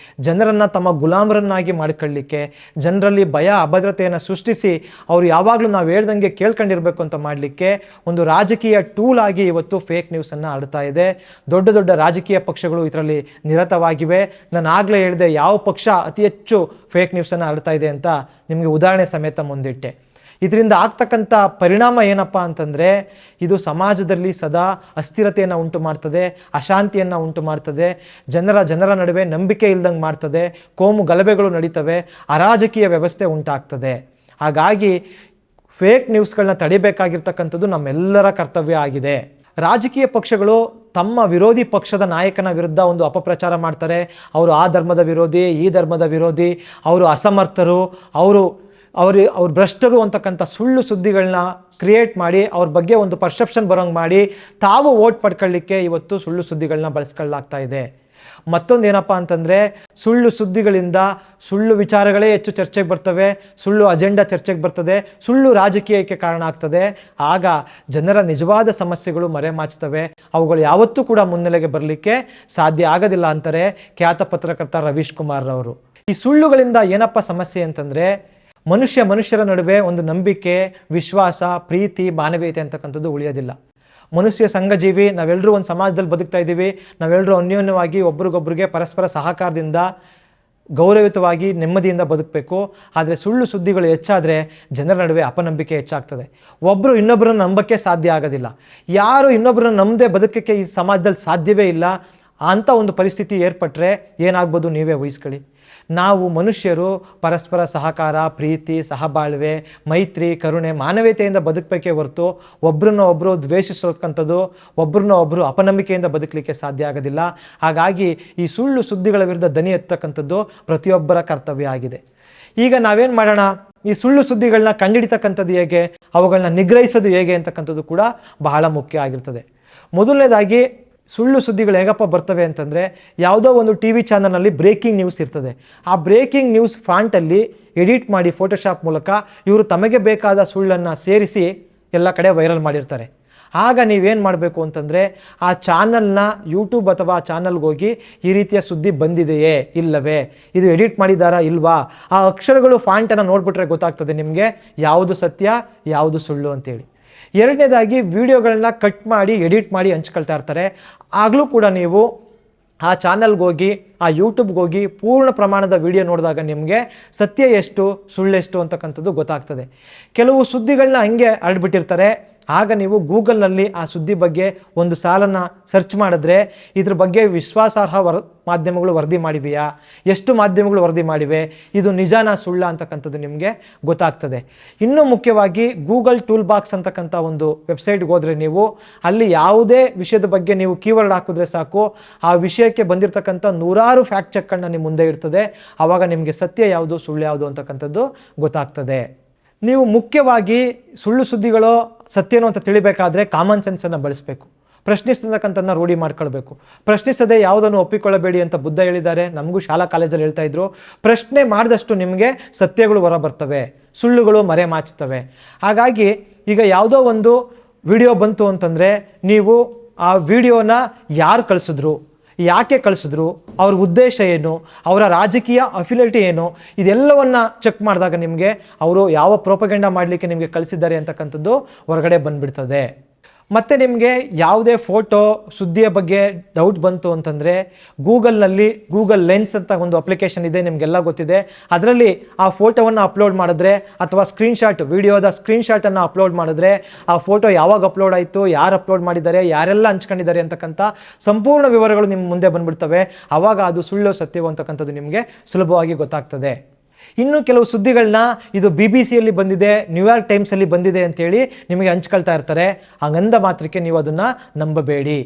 ಜನರನ್ನು ತಮ್ಮ ಗುಲಾಮರನ್ನಾಗಿ ಮಾಡಿಕೊಳ್ಳಿಕ್ಕೆ, ಜನರಲ್ಲಿ ಭಯ ಅಭದ್ರತೆಯನ್ನು ಸೃಷ್ಟಿಸಿ ಅವರು ಯಾವಾಗಲೂ ನಾವು ಹೇಳ್ದಂಗೆ ಕೇಳ್ಕೊಂಡಿರ್ಬೇಕು ಅಂತ ಮಾಡಲಿಕ್ಕೆ ಒಂದು ರಾಜಕೀಯ ಟೂಲ್ ಆಗಿ ಇವತ್ತು ಫೇಕ್ ನ್ಯೂಸನ್ನು ಆಡ್ತಾ ಇದೆ. ದೊಡ್ಡ ದೊಡ್ಡ ರಾಜಕೀಯ ಪಕ್ಷಗಳು ಇದರಲ್ಲಿ ನಿರತವಾಗಿವೆ. ನಾನು ಆಗಲೇ ಹೇಳಿದೆ ಯಾವ ಪಕ್ಷ ಅತಿ ಹೆಚ್ಚು ಫೇಕ್ ನ್ಯೂಸನ್ನು ಆಡ್ತಾ ಇದೆ ಅಂತ ನಿಮಗೆ ಉದಾಹರಣೆ ಸಮೇತ ಮುಂದಿಟ್ಟೆ. ಇದರಿಂದ ಆಗ್ತಕ್ಕಂಥ ಪರಿಣಾಮ ಏನಪ್ಪ ಅಂತಂದರೆ ಇದು ಸಮಾಜದಲ್ಲಿ ಸದಾ ಅಸ್ಥಿರತೆಯನ್ನು ಉಂಟು ಮಾಡ್ತದೆ, ಅಶಾಂತಿಯನ್ನು ಉಂಟು ಮಾಡ್ತದೆ, ಜನರ ನಡುವೆ ನಂಬಿಕೆ ಇಲ್ದಂಗೆ ಮಾಡ್ತದೆ, ಕೋಮು ಗಲಭೆಗಳು ನಡೀತವೆ, ಅರಾಜಕೀಯ ವ್ಯವಸ್ಥೆ ಉಂಟಾಗ್ತದೆ. ಹಾಗಾಗಿ ಫೇಕ್ ನ್ಯೂಸ್ಗಳನ್ನ ತಡಿಬೇಕಾಗಿರ್ತಕ್ಕಂಥದ್ದು ನಮ್ಮೆಲ್ಲರ ಕರ್ತವ್ಯ ಆಗಿದೆ. ರಾಜಕೀಯ ಪಕ್ಷಗಳು ತಮ್ಮ ವಿರೋಧಿ ಪಕ್ಷದ ನಾಯಕನ ವಿರುದ್ಧ ಒಂದು ಅಪಪ್ರಚಾರ ಮಾಡ್ತಾರೆ. ಅವರು ಆ ಧರ್ಮದ ವಿರೋಧಿ, ಈ ಧರ್ಮದ ವಿರೋಧಿ, ಅವರು ಅಸಮರ್ಥರು, ಅವರು ಭ್ರಷ್ಟರು ಅಂತಕ್ಕಂಥ ಸುಳ್ಳು ಸುದ್ದಿಗಳನ್ನ ಕ್ರಿಯೇಟ್ ಮಾಡಿ ಅವ್ರ ಬಗ್ಗೆ ಒಂದು ಪರ್ಸೆಪ್ಷನ್ ಬರೋಂಗೆ ಮಾಡಿ ತಾವು ವೋಟ್ ಪಡ್ಕೊಳ್ಳಿಕ್ಕೆ ಇವತ್ತು ಸುಳ್ಳು ಸುದ್ದಿಗಳನ್ನ ಬಳಸ್ಕೊಳ್ಳಾಗ್ತಾ ಇದೆ. ಮತ್ತೊಂದು ಏನಪ್ಪ ಅಂತಂದರೆ, ಸುಳ್ಳು ಸುದ್ದಿಗಳಿಂದ ಸುಳ್ಳು ವಿಚಾರಗಳೇ ಹೆಚ್ಚು ಚರ್ಚೆಗೆ ಬರ್ತವೆ, ಸುಳ್ಳು ಅಜೆಂಡಾ ಚರ್ಚೆಗೆ ಬರ್ತದೆ, ಸುಳ್ಳು ರಾಜಕೀಯಕ್ಕೆ ಕಾರಣ ಆಗ್ತದೆ. ಆಗ ಜನರ ನಿಜವಾದ ಸಮಸ್ಯೆಗಳು ಮರೆಮಾಚ್ತವೆ, ಅವುಗಳು ಯಾವತ್ತೂ ಕೂಡ ಮುನ್ನೆಲೆಗೆ ಬರಲಿಕ್ಕೆ ಸಾಧ್ಯ ಆಗೋದಿಲ್ಲ ಅಂತಾರೆ ಖ್ಯಾತ ಪತ್ರಕರ್ತ ರವೀಶ್ ಕುಮಾರ್ ಅವರು. ಈ ಸುಳ್ಳುಗಳಿಂದ ಏನಪ್ಪ ಸಮಸ್ಯೆ ಅಂತಂದರೆ, ಮನುಷ್ಯರ ನಡುವೆ ಒಂದು ನಂಬಿಕೆ, ವಿಶ್ವಾಸ, ಪ್ರೀತಿ, ಮಾನವೀಯತೆ ಅಂತಕ್ಕಂಥದ್ದು ಉಳಿಯೋದಿಲ್ಲ. ಮನುಷ್ಯ ಸಂಘಜೀವಿ, ನಾವೆಲ್ಲರೂ ಒಂದು ಸಮಾಜದಲ್ಲಿ ಬದುಕ್ತಾ ಇದ್ದೀವಿ, ನಾವೆಲ್ಲರೂ ಅನ್ಯೋನ್ಯವಾಗಿ ಒಬ್ರಿಗೊಬ್ರಿಗೆ ಪರಸ್ಪರ ಸಹಕಾರದಿಂದ ಗೌರವಯುತವಾಗಿ ನೆಮ್ಮದಿಯಿಂದ ಬದುಕಬೇಕು. ಆದರೆ ಸುಳ್ಳು ಸುದ್ದಿಗಳು ಹೆಚ್ಚಾದರೆ ಜನರ ನಡುವೆ ಅಪನಂಬಿಕೆ ಹೆಚ್ಚಾಗ್ತದೆ. ಒಬ್ಬರು ಇನ್ನೊಬ್ಬರನ್ನು ನಂಬಕ್ಕೆ ಸಾಧ್ಯ ಆಗೋದಿಲ್ಲ. ಯಾರು ಇನ್ನೊಬ್ಬರನ್ನು ನಂಬದೆ ಬದುಕಕ್ಕೆ ಈ ಸಮಾಜದಲ್ಲಿ ಸಾಧ್ಯವೇ ಇಲ್ಲ. ಅಂಥ ಒಂದು ಪರಿಸ್ಥಿತಿ ಏರ್ಪಟ್ಟರೆ ಏನಾಗ್ಬೋದು ನೀವೇ ಊಹಿಸ್ಕೊಳ್ಳಿ. ನಾವು ಮನುಷ್ಯರು ಪರಸ್ಪರ ಸಹಕಾರ, ಪ್ರೀತಿ, ಸಹಬಾಳ್ವೆ, ಮೈತ್ರಿ, ಕರುಣೆ, ಮಾನವೀಯತೆಯಿಂದ ಬದುಕಬೇಕೇ ಹೊರತು ಒಬ್ಬರನ್ನೊಬ್ಬರು ದ್ವೇಷಿಸೋಕ್ಕಂಥದ್ದು, ಒಬ್ಬರನ್ನೊಬ್ಬರು ಅಪನಂಬಿಕೆಯಿಂದ ಬದುಕಲಿಕ್ಕೆ ಸಾಧ್ಯ ಆಗೋದಿಲ್ಲ. ಹಾಗಾಗಿ ಈ ಸುಳ್ಳು ಸುದ್ದಿಗಳ ವಿರುದ್ಧ ದನಿ ಎತ್ತಕ್ಕಂಥದ್ದು ಪ್ರತಿಯೊಬ್ಬರ ಕರ್ತವ್ಯ ಆಗಿದೆ. ಈಗ ನಾವೇನು ಮಾಡೋಣ, ಈ ಸುಳ್ಳು ಸುದ್ದಿಗಳನ್ನ ಕಂಡುಹಿಡಿತಕ್ಕಂಥದ್ದು ಹೇಗೆ, ಅವುಗಳನ್ನ ನಿಗ್ರಹಿಸೋದು ಹೇಗೆ ಅಂತಕ್ಕಂಥದ್ದು ಕೂಡ ಬಹಳ ಮುಖ್ಯ ಆಗಿರ್ತದೆ. ಮೊದಲನೇದಾಗಿ ಸುಳ್ಳು ಸುದ್ದಿಗಳು ಹೇಗಪ್ಪ ಬರ್ತವೆ ಅಂತಂದರೆ, ಯಾವುದೋ ಒಂದು ಟಿ ವಿ ಚಾನಲ್ನಲ್ಲಿ ಬ್ರೇಕಿಂಗ್ ನ್ಯೂಸ್ ಇರ್ತದೆ. ಆ ಬ್ರೇಕಿಂಗ್ ನ್ಯೂಸ್ ಫಾಂಟಲ್ಲಿ ಎಡಿಟ್ ಮಾಡಿ ಫೋಟೋಶಾಪ್ ಮೂಲಕ ಇವರು ತಮಗೆ ಬೇಕಾದ ಸುಳ್ಳನ್ನು ಸೇರಿಸಿ ಎಲ್ಲ ಕಡೆ ವೈರಲ್ ಮಾಡಿರ್ತಾರೆ. ಆಗ ನೀವೇನು ಮಾಡಬೇಕು ಅಂತಂದರೆ, ಆ ಚಾನಲ್ನ ಯೂಟ್ಯೂಬ್ ಅಥವಾ ಚಾನಲ್ಗೆ ಹೋಗಿ ಈ ರೀತಿಯ ಸುದ್ದಿ ಬಂದಿದೆಯೇ ಇಲ್ಲವೇ, ಇದು ಎಡಿಟ್ ಮಾಡಿದ್ದಾರಾ ಇಲ್ವಾ, ಆ ಅಕ್ಷರಗಳು ಫಾಂಟನ್ನು ನೋಡಿಬಿಟ್ರೆ ಗೊತ್ತಾಗ್ತದೆ ನಿಮಗೆ ಯಾವುದು ಸತ್ಯ ಯಾವುದು ಸುಳ್ಳು ಅಂತೇಳಿ. ಎರಡನೇದಾಗಿ ವಿಡಿಯೋಗಳನ್ನ ಕಟ್ ಮಾಡಿ ಎಡಿಟ್ ಮಾಡಿ ಹಂಚ್ಕೊಳ್ತಾ ಇರ್ತಾರೆ. ಆಗಲೂ ಕೂಡ ನೀವು ಆ ಚಾನಲ್ಗೆ ಹೋಗಿ, ಆ ಯೂಟ್ಯೂಬ್ಗೆ ಹೋಗಿ ಪೂರ್ಣ ಪ್ರಮಾಣದ ವಿಡಿಯೋ ನೋಡಿದಾಗ ನಿಮಗೆ ಸತ್ಯ ಎಷ್ಟು ಸುಳ್ಳೆಷ್ಟು ಅಂತಕ್ಕಂಥದ್ದು ಗೊತ್ತಾಗ್ತದೆ. ಕೆಲವು ಸುದ್ದಿಗಳನ್ನ ಹಂಗೆ ಹರಡ್ಬಿಟ್ಟಿರ್ತಾರೆ. ಆಗ ನೀವು ಗೂಗಲ್ನಲ್ಲಿ ಆ ಸುದ್ದಿ ಬಗ್ಗೆ ಒಂದು ಸಾಲನ್ನು ಸರ್ಚ್ ಮಾಡಿದ್ರೆ ಇದ್ರ ಬಗ್ಗೆ ವಿಶ್ವಾಸಾರ್ಹ ಮಾಧ್ಯಮಗಳು ವರದಿ ಮಾಡಿವೆಯಾ, ಎಷ್ಟು ಮಾಧ್ಯಮಗಳು ವರದಿ ಮಾಡಿವೆ, ಇದು ನಿಜಾನ ಸುಳ್ಳ ಅಂತಕ್ಕಂಥದ್ದು ನಿಮಗೆ ಗೊತ್ತಾಗ್ತದೆ. ಇನ್ನೂ ಮುಖ್ಯವಾಗಿ ಗೂಗಲ್ ಟೂಲ್ ಬಾಕ್ಸ್ ಅಂತಕ್ಕಂಥ ಒಂದು ವೆಬ್ಸೈಟ್ಗೆ ಹೋದರೆ ನೀವು ಅಲ್ಲಿ ಯಾವುದೇ ವಿಷಯದ ಬಗ್ಗೆ ನೀವು ಕೀವರ್ಡ್ ಹಾಕಿದ್ರೆ ಸಾಕು, ಆ ವಿಷಯಕ್ಕೆ ಬಂದಿರತಕ್ಕಂಥ ನೂರಾರು ಫ್ಯಾಕ್ಟ್ ಚೆಕ್ಗಳನ್ನ ನಿಮ್ಮ ಮುಂದೆ ಇರ್ತದೆ. ಆವಾಗ ನಿಮಗೆ ಸತ್ಯ ಯಾವುದು ಸುಳ್ಳು ಯಾವುದು ಅಂತಕ್ಕಂಥದ್ದು ಗೊತ್ತಾಗ್ತದೆ. ನೀವು ಮುಖ್ಯವಾಗಿ ಸುಳ್ಳು ಸುದ್ದಿಗಳು ಸತ್ಯನೋ ಅಂತ ತಿಳಿಬೇಕಾದ್ರೆ ಕಾಮನ್ ಸೆನ್ಸನ್ನು ಬಳಸಬೇಕು. ಪ್ರಶ್ನಿಸ್ತಕ್ಕಂಥದ್ದನ್ನ ರೂಢಿ ಮಾಡ್ಕೊಳ್ಬೇಕು. ಪ್ರಶ್ನಿಸದೆ ಯಾವುದನ್ನು ಒಪ್ಪಿಕೊಳ್ಳಬೇಡಿ ಅಂತ ಬುದ್ಧ ಹೇಳಿದ್ದಾರೆ. ನಮಗೂ ಶಾಲಾ ಕಾಲೇಜಲ್ಲಿ ಹೇಳ್ತಾ ಇದ್ರು. ಪ್ರಶ್ನೆ ಮಾಡಿದಷ್ಟು ನಿಮಗೆ ಸತ್ಯಗಳು ಹೊರ ಬರ್ತವೆ, ಸುಳ್ಳುಗಳು ಮರೆ ಮಾಚ್ತವೆ. ಹಾಗಾಗಿ ಈಗ ಯಾವುದೋ ಒಂದು ವಿಡಿಯೋ ಬಂತು ಅಂತಂದರೆ ನೀವು ಆ ವಿಡಿಯೋನ ಯಾರು ಕಳಿಸಿದ್ರು, ಯಾಕೆ ಕಳಿಸಿದ್ರು, ಅವ್ರ ಉದ್ದೇಶ ಏನು, ಅವರ ರಾಜಕೀಯ ಅಫಿಲಿಟಿ ಏನು, ಇದೆಲ್ಲವನ್ನು ಚೆಕ್ ಮಾಡಿದಾಗ ನಿಮಗೆ ಅವರು ಯಾವ ಪ್ರೋಪಗಂಡ ಮಾಡಲಿಕ್ಕೆ ನಿಮಗೆ ಕಳಿಸಿದ್ದಾರೆ ಅಂತಕ್ಕಂಥದ್ದು ಹೊರಗಡೆ ಬಂದುಬಿಡ್ತದೆ. ಮತ್ತು ನಿಮಗೆ ಯಾವುದೇ ಫೋಟೋ ಸುದ್ದಿಯ ಬಗ್ಗೆ ಡೌಟ್ ಬಂತು ಅಂತಂದರೆ ಗೂಗಲ್ನಲ್ಲಿ ಗೂಗಲ್ ಲೆನ್ಸ್ ಅಂತ ಒಂದು ಅಪ್ಲಿಕೇಶನ್ ಇದೆ, ನಿಮಗೆಲ್ಲ ಗೊತ್ತಿದೆ. ಅದರಲ್ಲಿ ಆ ಫೋಟೋವನ್ನು ಅಪ್ಲೋಡ್ ಮಾಡಿದ್ರೆ ಅಥವಾ ಸ್ಕ್ರೀನ್ಶಾಟ್, ವಿಡಿಯೋದ ಸ್ಕ್ರೀನ್ಶಾಟನ್ನು ಅಪ್ಲೋಡ್ ಮಾಡಿದ್ರೆ ಆ ಫೋಟೋ ಯಾವಾಗ ಅಪ್ಲೋಡ್ ಆಯಿತು, ಯಾರು ಅಪ್ಲೋಡ್ ಮಾಡಿದ್ದಾರೆ, ಯಾರೆಲ್ಲ ಹಂಚ್ಕೊಂಡಿದ್ದಾರೆ ಅಂತಕ್ಕಂಥ ಸಂಪೂರ್ಣ ವಿವರಗಳು ನಿಮ್ಮ ಮುಂದೆ ಬಂದುಬಿಡ್ತವೆ. ಆವಾಗ ಅದು ಸುಳ್ಳು ಸತ್ಯವೋ ಅಂತಕ್ಕಂಥದ್ದು ನಿಮಗೆ ಸುಲಭವಾಗಿ ಗೊತ್ತಾಗ್ತದೆ. ಇನ್ನು ಕೆಲವು ಸುದ್ದಿಗಳನ್ನ ಇದು BBC ಬಂದಿದೆ, ನ್ಯೂಯಾರ್ಕ್ ಟೈಮ್ಸಲ್ಲಿ ಬಂದಿದೆ ಅಂತೇಳಿ ನಿಮಗೆ ಹಂಚ್ಕೊಳ್ತಾ ಇರ್ತಾರೆ. ಹಂಗಂದ ಮಾತ್ರಕ್ಕೆ ನೀವು ಅದನ್ನು ನಂಬಬೇಡಿ.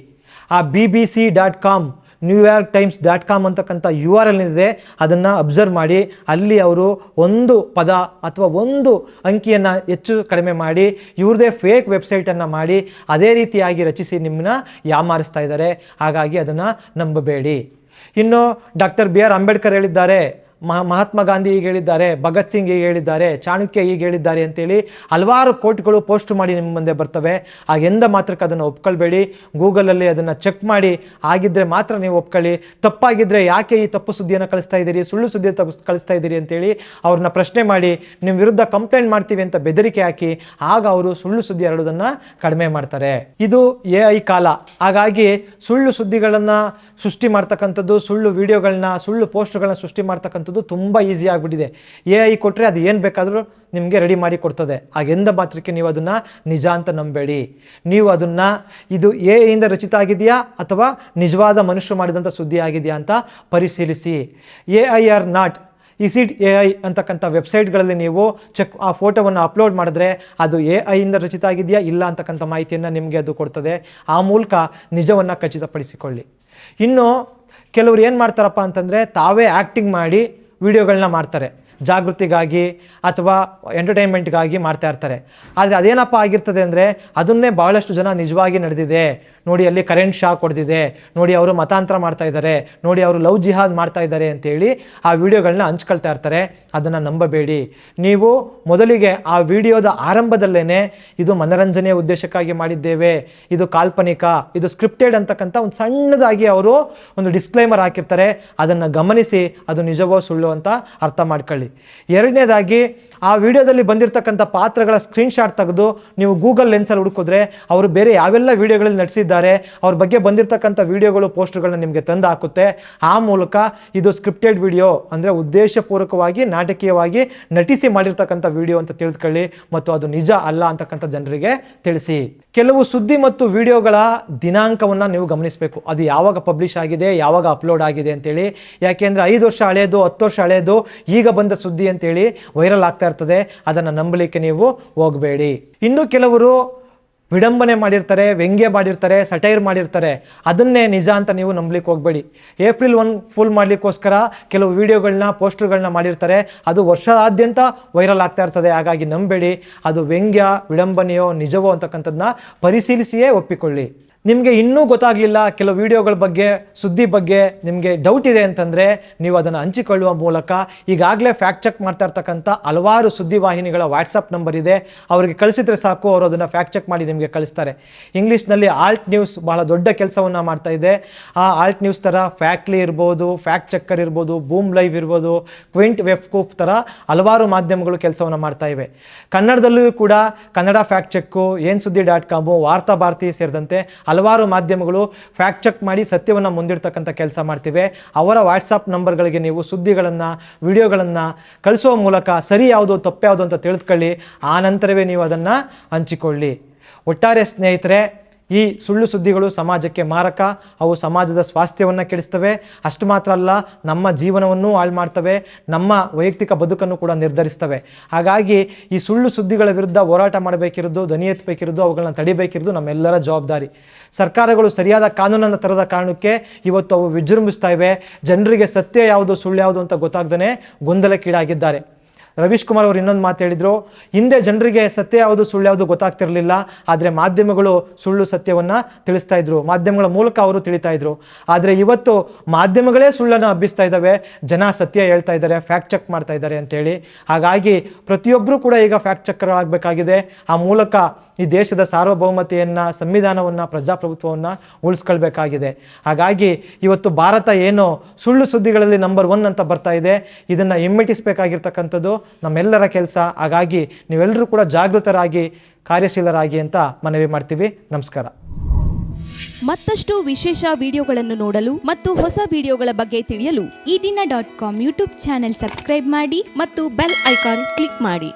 ಆ BBC.com, NewYorkTimes.com ಅಂತಕ್ಕಂಥ URL ಇದೆ, ಅದನ್ನು ಅಬ್ಸರ್ವ್ ಮಾಡಿ. ಅಲ್ಲಿ ಅವರು ಒಂದು ಪದ ಅಥವಾ ಒಂದು ಅಂಕಿಯನ್ನು ಹೆಚ್ಚು ಕಡಿಮೆ ಮಾಡಿ ಇವ್ರದೇ ಫೇಕ್ ವೆಬ್ಸೈಟನ್ನು ಮಾಡಿ ಅದೇ ರೀತಿಯಾಗಿ ರಚಿಸಿ ನಿಮ್ಮನ್ನ ಯಾಮಾರಿಸ್ತಾ ಇದ್ದಾರೆ. ಹಾಗಾಗಿ ಅದನ್ನು ನಂಬಬೇಡಿ. ಇನ್ನು ಡಾಕ್ಟರ್ B.R. ಅಂಬೇಡ್ಕರ್ ಹೇಳಿದ್ದಾರೆ, ಮಹಾತ್ಮ ಗಾಂಧಿ ಹೀಗೆ ಹೇಳಿದ್ದಾರೆ, ಭಗತ್ ಸಿಂಗ್ ಹೀಗೆ ಹೇಳಿದ್ದಾರೆ, ಚಾಣಕ್ಯ ಹೀಗೆ ಹೇಳಿದ್ದಾರೆ ಅಂತೇಳಿ ಹಲವಾರು ಕೋಟ್ಗಳು ಪೋಸ್ಟ್ ಮಾಡಿ ನಿಮ್ಮ ಮುಂದೆ ಬರ್ತವೆ. ಆಗೆಂದ ಮಾತ್ರಕ್ಕೆ ಅದನ್ನು ಒಪ್ಕೊಳ್ಬೇಡಿ. ಗೂಗಲಲ್ಲಿ ಅದನ್ನು ಚೆಕ್ ಮಾಡಿ, ಆಗಿದ್ದರೆ ಮಾತ್ರ ನೀವು ಒಪ್ಕೊಳ್ಳಿ. ತಪ್ಪಾಗಿದ್ದರೆ ಯಾಕೆ ಈ ತಪ್ಪು ಸುದ್ದಿಯನ್ನು ಕಳಿಸ್ತಾ ಇದ್ದೀರಿ, ಸುಳ್ಳು ಸುದ್ದಿ ಕಳಿಸ್ತಾ ಇದ್ದೀರಿ ಅಂತೇಳಿ ಅವ್ರನ್ನ ಪ್ರಶ್ನೆ ಮಾಡಿ ನಿಮ್ಮ ವಿರುದ್ಧ ಕಂಪ್ಲೇಂಟ್ ಮಾಡ್ತೀವಿ ಅಂತ ಬೆದರಿಕೆ ಹಾಕಿ ಆಗ ಅವರು ಸುಳ್ಳು ಸುದ್ದಿ ಹರಡೋದನ್ನು ಕಡಿಮೆ ಮಾಡ್ತಾರೆ. ಇದು AI ಕಾಲ. ಹಾಗಾಗಿ ಸುಳ್ಳು ಸುದ್ದಿಗಳನ್ನು ಸೃಷ್ಟಿ ಮಾಡ್ತಕ್ಕಂಥದ್ದು, ಸುಳ್ಳು ವಿಡಿಯೋಗಳನ್ನ, ಸುಳ್ಳು ಪೋಸ್ಟ್ಗಳನ್ನ ಸೃಷ್ಟಿ ಮಾಡ್ತಕ್ಕಂಥದ್ದು ತುಂಬ ಈಸಿ ಆಗಿಬಿಟ್ಟಿದೆ. AI ಕೊಟ್ಟರೆ ಅದು ಏನು ಬೇಕಾದರೂ ನಿಮಗೆ ರೆಡಿ ಮಾಡಿ ಕೊಡ್ತದೆ. ಹಾಗೆಂದ ಮಾತ್ರಕ್ಕೆ ನೀವು ಅದನ್ನು ನಿಜ ಅಂತ ನಂಬೇಡಿ. ನೀವು ಅದನ್ನು ಇದು AI ರಚಿತ ಆಗಿದೆಯಾ ಅಥವಾ ನಿಜವಾದ ಮನುಷ್ಯರು ಮಾಡಿದಂಥ ಸುದ್ದಿ ಆಗಿದೆಯಾ ಅಂತ ಪರಿಶೀಲಿಸಿ. AI are not, is it AI ಅಂತಕ್ಕಂಥ ವೆಬ್ಸೈಟ್ಗಳಲ್ಲಿ ನೀವು ಆ ಫೋಟೋವನ್ನು ಅಪ್ಲೋಡ್ ಮಾಡಿದ್ರೆ ಅದು AI ರಚಿತ ಆಗಿದೆಯಾ ಇಲ್ಲ ಅಂತಕ್ಕಂಥ ಮಾಹಿತಿಯನ್ನು ನಿಮಗೆ ಅದು ಕೊಡ್ತದೆ. ಆ ಮೂಲಕ ನಿಜವನ್ನು ಖಚಿತಪಡಿಸಿಕೊಳ್ಳಿ. ಇನ್ನು ಕೆಲವರು ಏನು ಮಾಡ್ತಾರಪ್ಪ ಅಂತಂದರೆ ತಾವೇ ಆ್ಯಕ್ಟಿಂಗ್ ಮಾಡಿ ವಿಡಿಯೋಗಳನ್ನ ಮಾಡ್ತಾರೆ, ಜಾಗೃತಿಗಾಗಿ ಅಥವಾ ಎಂಟರ್ಟೈನ್ಮೆಂಟ್ಗಾಗಿ ಮಾಡ್ತಾ ಇರ್ತಾರೆ. ಆದರೆ ಅದೇನಪ್ಪ ಆಗಿರ್ತದೆ ಅಂದರೆ ಅದನ್ನೇ ಭಾಳಷ್ಟು ಜನ ನಿಜವಾಗಿ ನಡೆದಿದೆ ನೋಡಿ ಅಲ್ಲಿ ಕರೆಂಟ್ ಶಾಕ್ ಹೊಡೆದಿದೆ, ನೋಡಿ ಅವರು ಮತಾಂತರ ಮಾಡ್ತಾ ಇದ್ದಾರೆ, ನೋಡಿ ಅವರು ಲವ್ ಜಿಹಾದ್ ಮಾಡ್ತಾ ಇದ್ದಾರೆ ಅಂತೇಳಿ ಆ ವಿಡಿಯೋಗಳನ್ನ ಹಂಚ್ಕೊಳ್ತಾ ಇರ್ತಾರೆ. ಅದನ್ನು ನಂಬಬೇಡಿ. ನೀವು ಮೊದಲಿಗೆ ಆ ವಿಡಿಯೋದ ಆರಂಭದಲ್ಲೇ ಇದು ಮನರಂಜನೆಯ ಉದ್ದೇಶಕ್ಕಾಗಿ ಮಾಡಿದ್ದೇವೆ, ಇದು ಕಾಲ್ಪನಿಕ, ಇದು ಸ್ಕ್ರಿಪ್ಟೆಡ್ ಅಂತಕ್ಕಂಥ ಒಂದು ಸಣ್ಣದಾಗಿ ಅವರು ಒಂದು ಡಿಸ್ಕ್ಲೈಮರ್ ಹಾಕಿರ್ತಾರೆ. ಅದನ್ನು ಗಮನಿಸಿ ಅದು ನಿಜವೋ ಸುಳ್ಳು ಅಂತ ಅರ್ಥ ಮಾಡ್ಕೊಳ್ಳಿ. ಎರಡನೇದಾಗಿ ಆ ವಿಡಿಯೋದಲ್ಲಿ ಬಂದಿರತಕ್ಕಂಥ ಪಾತ್ರಗಳ ಸ್ಕ್ರೀನ್ಶಾಟ್ ತೆಗೆದು ನೀವು ಗೂಗಲ್ ಲೆನ್ಸಲ್ಲಿ ಹುಡುಕಿದ್ರೆ ಅವರು ಬೇರೆ ಯಾವೆಲ್ಲ ವಿಡಿಯೋಗಳಲ್ಲಿ ನಟಿಸಿದ್ದಾರೆ ಅವ್ರ ಬಗ್ಗೆ ಬಂದಿರತಕ್ಕಂಥ ವಿಡಿಯೋಗಳು ಪೋಸ್ಟರ್ಗಳನ್ನ ನಿಮಗೆ ತಂದು ಹಾಕುತ್ತೆ. ಆ ಮೂಲಕ ಇದು ಸ್ಕ್ರಿಪ್ಟೆಡ್ ವಿಡಿಯೋ ಅಂದರೆ ಉದ್ದೇಶಪೂರ್ವಕವಾಗಿ ನಾಟಕೀಯವಾಗಿ ನಟಿಸಿ ಮಾಡಿರ್ತಕ್ಕಂಥ ವಿಡಿಯೋ ಅಂತ ತಿಳಿದುಕೊಳ್ಳಿ ಮತ್ತು ಅದು ನಿಜ ಅಲ್ಲ ಅಂತಕ್ಕಂಥ ಜನರಿಗೆ ತಿಳಿಸಿ. ಕೆಲವು ಸುದ್ದಿ ಮತ್ತು ವಿಡಿಯೋಗಳ ದಿನಾಂಕವನ್ನು ನೀವು ಗಮನಿಸಬೇಕು. ಅದು ಯಾವಾಗ ಪಬ್ಲಿಷ್ ಆಗಿದೆ, ಯಾವಾಗ ಅಪ್ಲೋಡ್ ಆಗಿದೆ ಅಂತೇಳಿ. ಯಾಕೆಂದರೆ 5 ವರ್ಷ ಹಳೆಯದು, 10 ವರ್ಷ ಹಳೆಯದು, ಈಗ ಬಂದ ಸುದ್ದಿ ಅಂತೇಳಿ ವೈರಲ್ ಆಗ್ತಾ ಇರ್ತದೆ. ಅದನ್ನು ನಂಬಲಿಕ್ಕೆ ನೀವು ಹೋಗಬೇಡಿ. ಇನ್ನು ಕೆಲವರು ವಿಡಂಬನೆ ಮಾಡಿರ್ತಾರೆ, ವ್ಯಂಗ್ಯ ಮಾಡಿರ್ತಾರೆ, ಸಟೈರ್ ಮಾಡಿರ್ತಾರೆ. ಅದನ್ನೇ ನಿಜ ಅಂತ ನೀವು ನಂಬಲಿಕ್ಕೆ ಹೋಗಬೇಡಿ. ಏಪ್ರಿಲ್ 1 ಫುಲ್ ಮಾಡಲಿಕ್ಕೋಸ್ಕರ ಕೆಲವು ವಿಡಿಯೋಗಳನ್ನ ಪೋಸ್ಟರ್ಗಳನ್ನ ಮಾಡಿರ್ತಾರೆ. ಅದು ವರ್ಷಾದ್ಯಂತ ವೈರಲ್ ಆಗ್ತಾ ಇರ್ತದೆ. ಹಾಗಾಗಿ ನಂಬೇಡಿ. ಅದು ವ್ಯಂಗ್ಯ, ವಿಡಂಬನೆಯೋ ನಿಜವೋ ಅಂತಕ್ಕಂಥದ್ದನ್ನ ಪರಿಶೀಲಿಸಿಯೇ ಒಪ್ಪಿಕೊಳ್ಳಿ. ನಿಮಗೆ ಇನ್ನೂ ಗೊತ್ತಾಗಲಿಲ್ಲ, ಕೆಲವು ವಿಡಿಯೋಗಳ ಬಗ್ಗೆ, ಸುದ್ದಿ ಬಗ್ಗೆ ನಿಮಗೆ ಡೌಟ್ ಇದೆ ಅಂತಂದರೆ ನೀವು ಅದನ್ನು ಹಂಚಿಕೊಳ್ಳುವ ಮೂಲಕ ಈಗಾಗಲೇ ಫ್ಯಾಕ್ಟ್ ಚೆಕ್ ಮಾಡ್ತಾ ಇರ್ತಕ್ಕಂಥ ಹಲವಾರು ಸುದ್ದಿವಾಹಿನಿಗಳ ವಾಟ್ಸಪ್ ನಂಬರ್ ಇದೆ. ಅವರಿಗೆ ಕಳಿಸಿದ್ರೆ ಸಾಕು, ಅವರು ಅದನ್ನು ಫ್ಯಾಕ್ಟ್ ಚೆಕ್ ಮಾಡಿ ನಿಮಗೆ ಕಳಿಸ್ತಾರೆ. ಇಂಗ್ಲೀಷ್ನಲ್ಲಿ ಆಲ್ಟ್ ನ್ಯೂಸ್ ಬಹಳ ದೊಡ್ಡ ಕೆಲಸವನ್ನು ಮಾಡ್ತಾ ಇದೆ. ಆ ಆಲ್ಟ್ ನ್ಯೂಸ್ ಥರ ಫ್ಯಾಕ್ಟ್ಲಿ ಇರ್ಬೋದು, ಫ್ಯಾಕ್ಟ್ ಚೆಕ್ಕರ್ ಇರ್ಬೋದು, ಬೂಮ್ ಲೈವ್ ಇರ್ಬೋದು, ಕ್ವಿಂಟ್ ವೆಬ್ ಸ್ಕೂಪ್ ಥರ ಹಲವಾರು ಮಾಧ್ಯಮಗಳು ಕೆಲಸವನ್ನು ಮಾಡ್ತಾ ಇವೆ. ಕನ್ನಡದಲ್ಲೂ ಕೂಡ ಕನ್ನಡ ಫ್ಯಾಕ್ಟ್ ಚೆಕ್ಕು, ಏನು ಸುದ್ದಿ .com, ವಾರ್ತಾ ಭಾರತಿ ಸೇರಿದಂತೆ ಹಲವಾರು ಮಾಧ್ಯಮಗಳು ಫ್ಯಾಕ್ಟ್ ಚೆಕ್ ಮಾಡಿ ಸತ್ಯವನ್ನು ಮುಂದಿಡ್ತಕ್ಕಂಥ ಕೆಲಸ ಮಾಡ್ತಿವೆ. ಅವರ ವಾಟ್ಸಪ್ ನಂಬರ್ಗಳಿಗೆ ನೀವು ಸುದ್ದಿಗಳನ್ನು, ವಿಡಿಯೋಗಳನ್ನು ಕಳಿಸುವ ಮೂಲಕ ಸರಿ ಯಾವುದು ತಪ್ಪು ಯಾವುದು ಅಂತ ತಿಳಿದುಕೊಳ್ಳಿ. ಆ ನಂತರವೇ ನೀವು ಅದನ್ನು ಹಂಚಿಕೊಳ್ಳಿ. ಒಟ್ಟಾರೆ ಸ್ನೇಹಿತರೆ, ಈ ಸುಳ್ಳು ಸುದ್ದಿಗಳು ಸಮಾಜಕ್ಕೆ ಮಾರಕ. ಅವು ಸಮಾಜದ ಸ್ವಾಸ್ಥ್ಯವನ್ನು ಕೆಡಿಸ್ತವೆ. ಅಷ್ಟು ಮಾತ್ರ ಅಲ್ಲ, ನಮ್ಮ ಜೀವನವನ್ನು ಹಾಳು ಮಾಡ್ತವೆ, ನಮ್ಮ ವೈಯಕ್ತಿಕ ಬದುಕನ್ನು ಕೂಡ ನಿರ್ಧರಿಸ್ತವೆ. ಹಾಗಾಗಿ ಈ ಸುಳ್ಳು ಸುದ್ದಿಗಳ ವಿರುದ್ಧ ಹೋರಾಟ ಮಾಡಬೇಕಿರೋದು, ಧ್ವನಿ ಎತ್ತಬೇಕಿರೋದು, ಅವುಗಳನ್ನ ತಡಿಬೇಕಿರೋದು ನಮ್ಮೆಲ್ಲರ ಜವಾಬ್ದಾರಿ. ಸರ್ಕಾರಗಳು ಸರಿಯಾದ ಕಾನೂನನ್ನು ತರದ ಕಾರಣಕ್ಕೆ ಇವತ್ತು ಅವು ವಿಜೃಂಭಿಸ್ತಾ ಇವೆ. ಜನರಿಗೆ ಸತ್ಯ ಯಾವುದು ಸುಳ್ಳು ಯಾವುದು ಅಂತ ಗೊತ್ತಾಗ್ದೇ ಗೊಂದಲಕ್ಕೀಡಾಗಿದ್ದಾರೆ. ರವೀಶ್ ಕುಮಾರ್ ಅವರು ಇನ್ನೊಂದು ಮಾತು ಹೇಳಿದರು, ಹಿಂದೆ ಜನರಿಗೆ ಸತ್ಯ ಯಾವುದು ಸುಳ್ಳು ಯಾವುದು ಗೊತ್ತಾಗ್ತಿರಲಿಲ್ಲ, ಆದರೆ ಮಾಧ್ಯಮಗಳು ಸುಳ್ಳು ಸತ್ಯವನ್ನು ತಿಳಿಸ್ತಾ ಇದ್ರು, ಮಾಧ್ಯಮಗಳ ಮೂಲಕ ಅವರು ತಿಳಿತಾ ಇದ್ರು. ಆದರೆ ಇವತ್ತು ಮಾಧ್ಯಮಗಳೇ ಸುಳ್ಳನ್ನು ಹಬ್ಬಿಸ್ತಾ ಇದ್ದಾವೆ, ಜನ ಸತ್ಯ ಹೇಳ್ತಾ ಇದ್ದಾರೆ, ಫ್ಯಾಕ್ಟ್ ಚೆಕ್ ಮಾಡ್ತಾ ಇದ್ದಾರೆ ಅಂತೇಳಿ. ಹಾಗಾಗಿ ಪ್ರತಿಯೊಬ್ಬರೂ ಕೂಡ ಈಗ ಫ್ಯಾಕ್ಟ್ ಚೆಕ್ಕರ್ ಆಗಬೇಕಾಗಿದೆ. ಆ ಮೂಲಕ ಈ ದೇಶದ ಸಾರ್ವಭೌಮತೆಯನ್ನು, ಸಂವಿಧಾನವನ್ನು, ಪ್ರಜಾಪ್ರಭುತ್ವವನ್ನು ಉಳಿಸ್ಕೊಳ್ಬೇಕಾಗಿದೆ. ಹಾಗಾಗಿ ಇವತ್ತು ಭಾರತ ಏನು ಸುಳ್ಳು ಸುದ್ದಿಗಳಲ್ಲಿ ನಂಬರ್ 1 ಅಂತ ಬರ್ತಾ ಇದೆ, ಇದನ್ನು ಹಿಮ್ಮೆಟ್ಟಿಸಬೇಕಾಗಿರ್ತಕ್ಕಂಥದ್ದು ನಮ್ಮೆಲ್ಲರ ಕೆಲಸ. ಹಾಗಾಗಿ ನೀವೆಲ್ಲರೂ ಕೂಡ ಜಾಗೃತರಾಗಿ, ಕಾರ್ಯಶೀಲರಾಗಿ ಅಂತ ಮನವಿ ಮಾಡ್ತೀವಿ. ನಮಸ್ಕಾರ. ಮತ್ತಷ್ಟು ವಿಶೇಷ ವಿಡಿಯೋಗಳನ್ನು ನೋಡಲು ಮತ್ತು ಹೊಸ ವಿಡಿಯೋಗಳ ಬಗ್ಗೆ ತಿಳಿಯಲು ಈ ದಿನ .com ಯೂಟ್ಯೂಬ್ ಚಾನೆಲ್ ಸಬ್ಸ್ಕ್ರೈಬ್ ಮಾಡಿ ಮತ್ತು ಬೆಲ್ ಐಕಾನ್ ಕ್ಲಿಕ್ ಮಾಡಿ.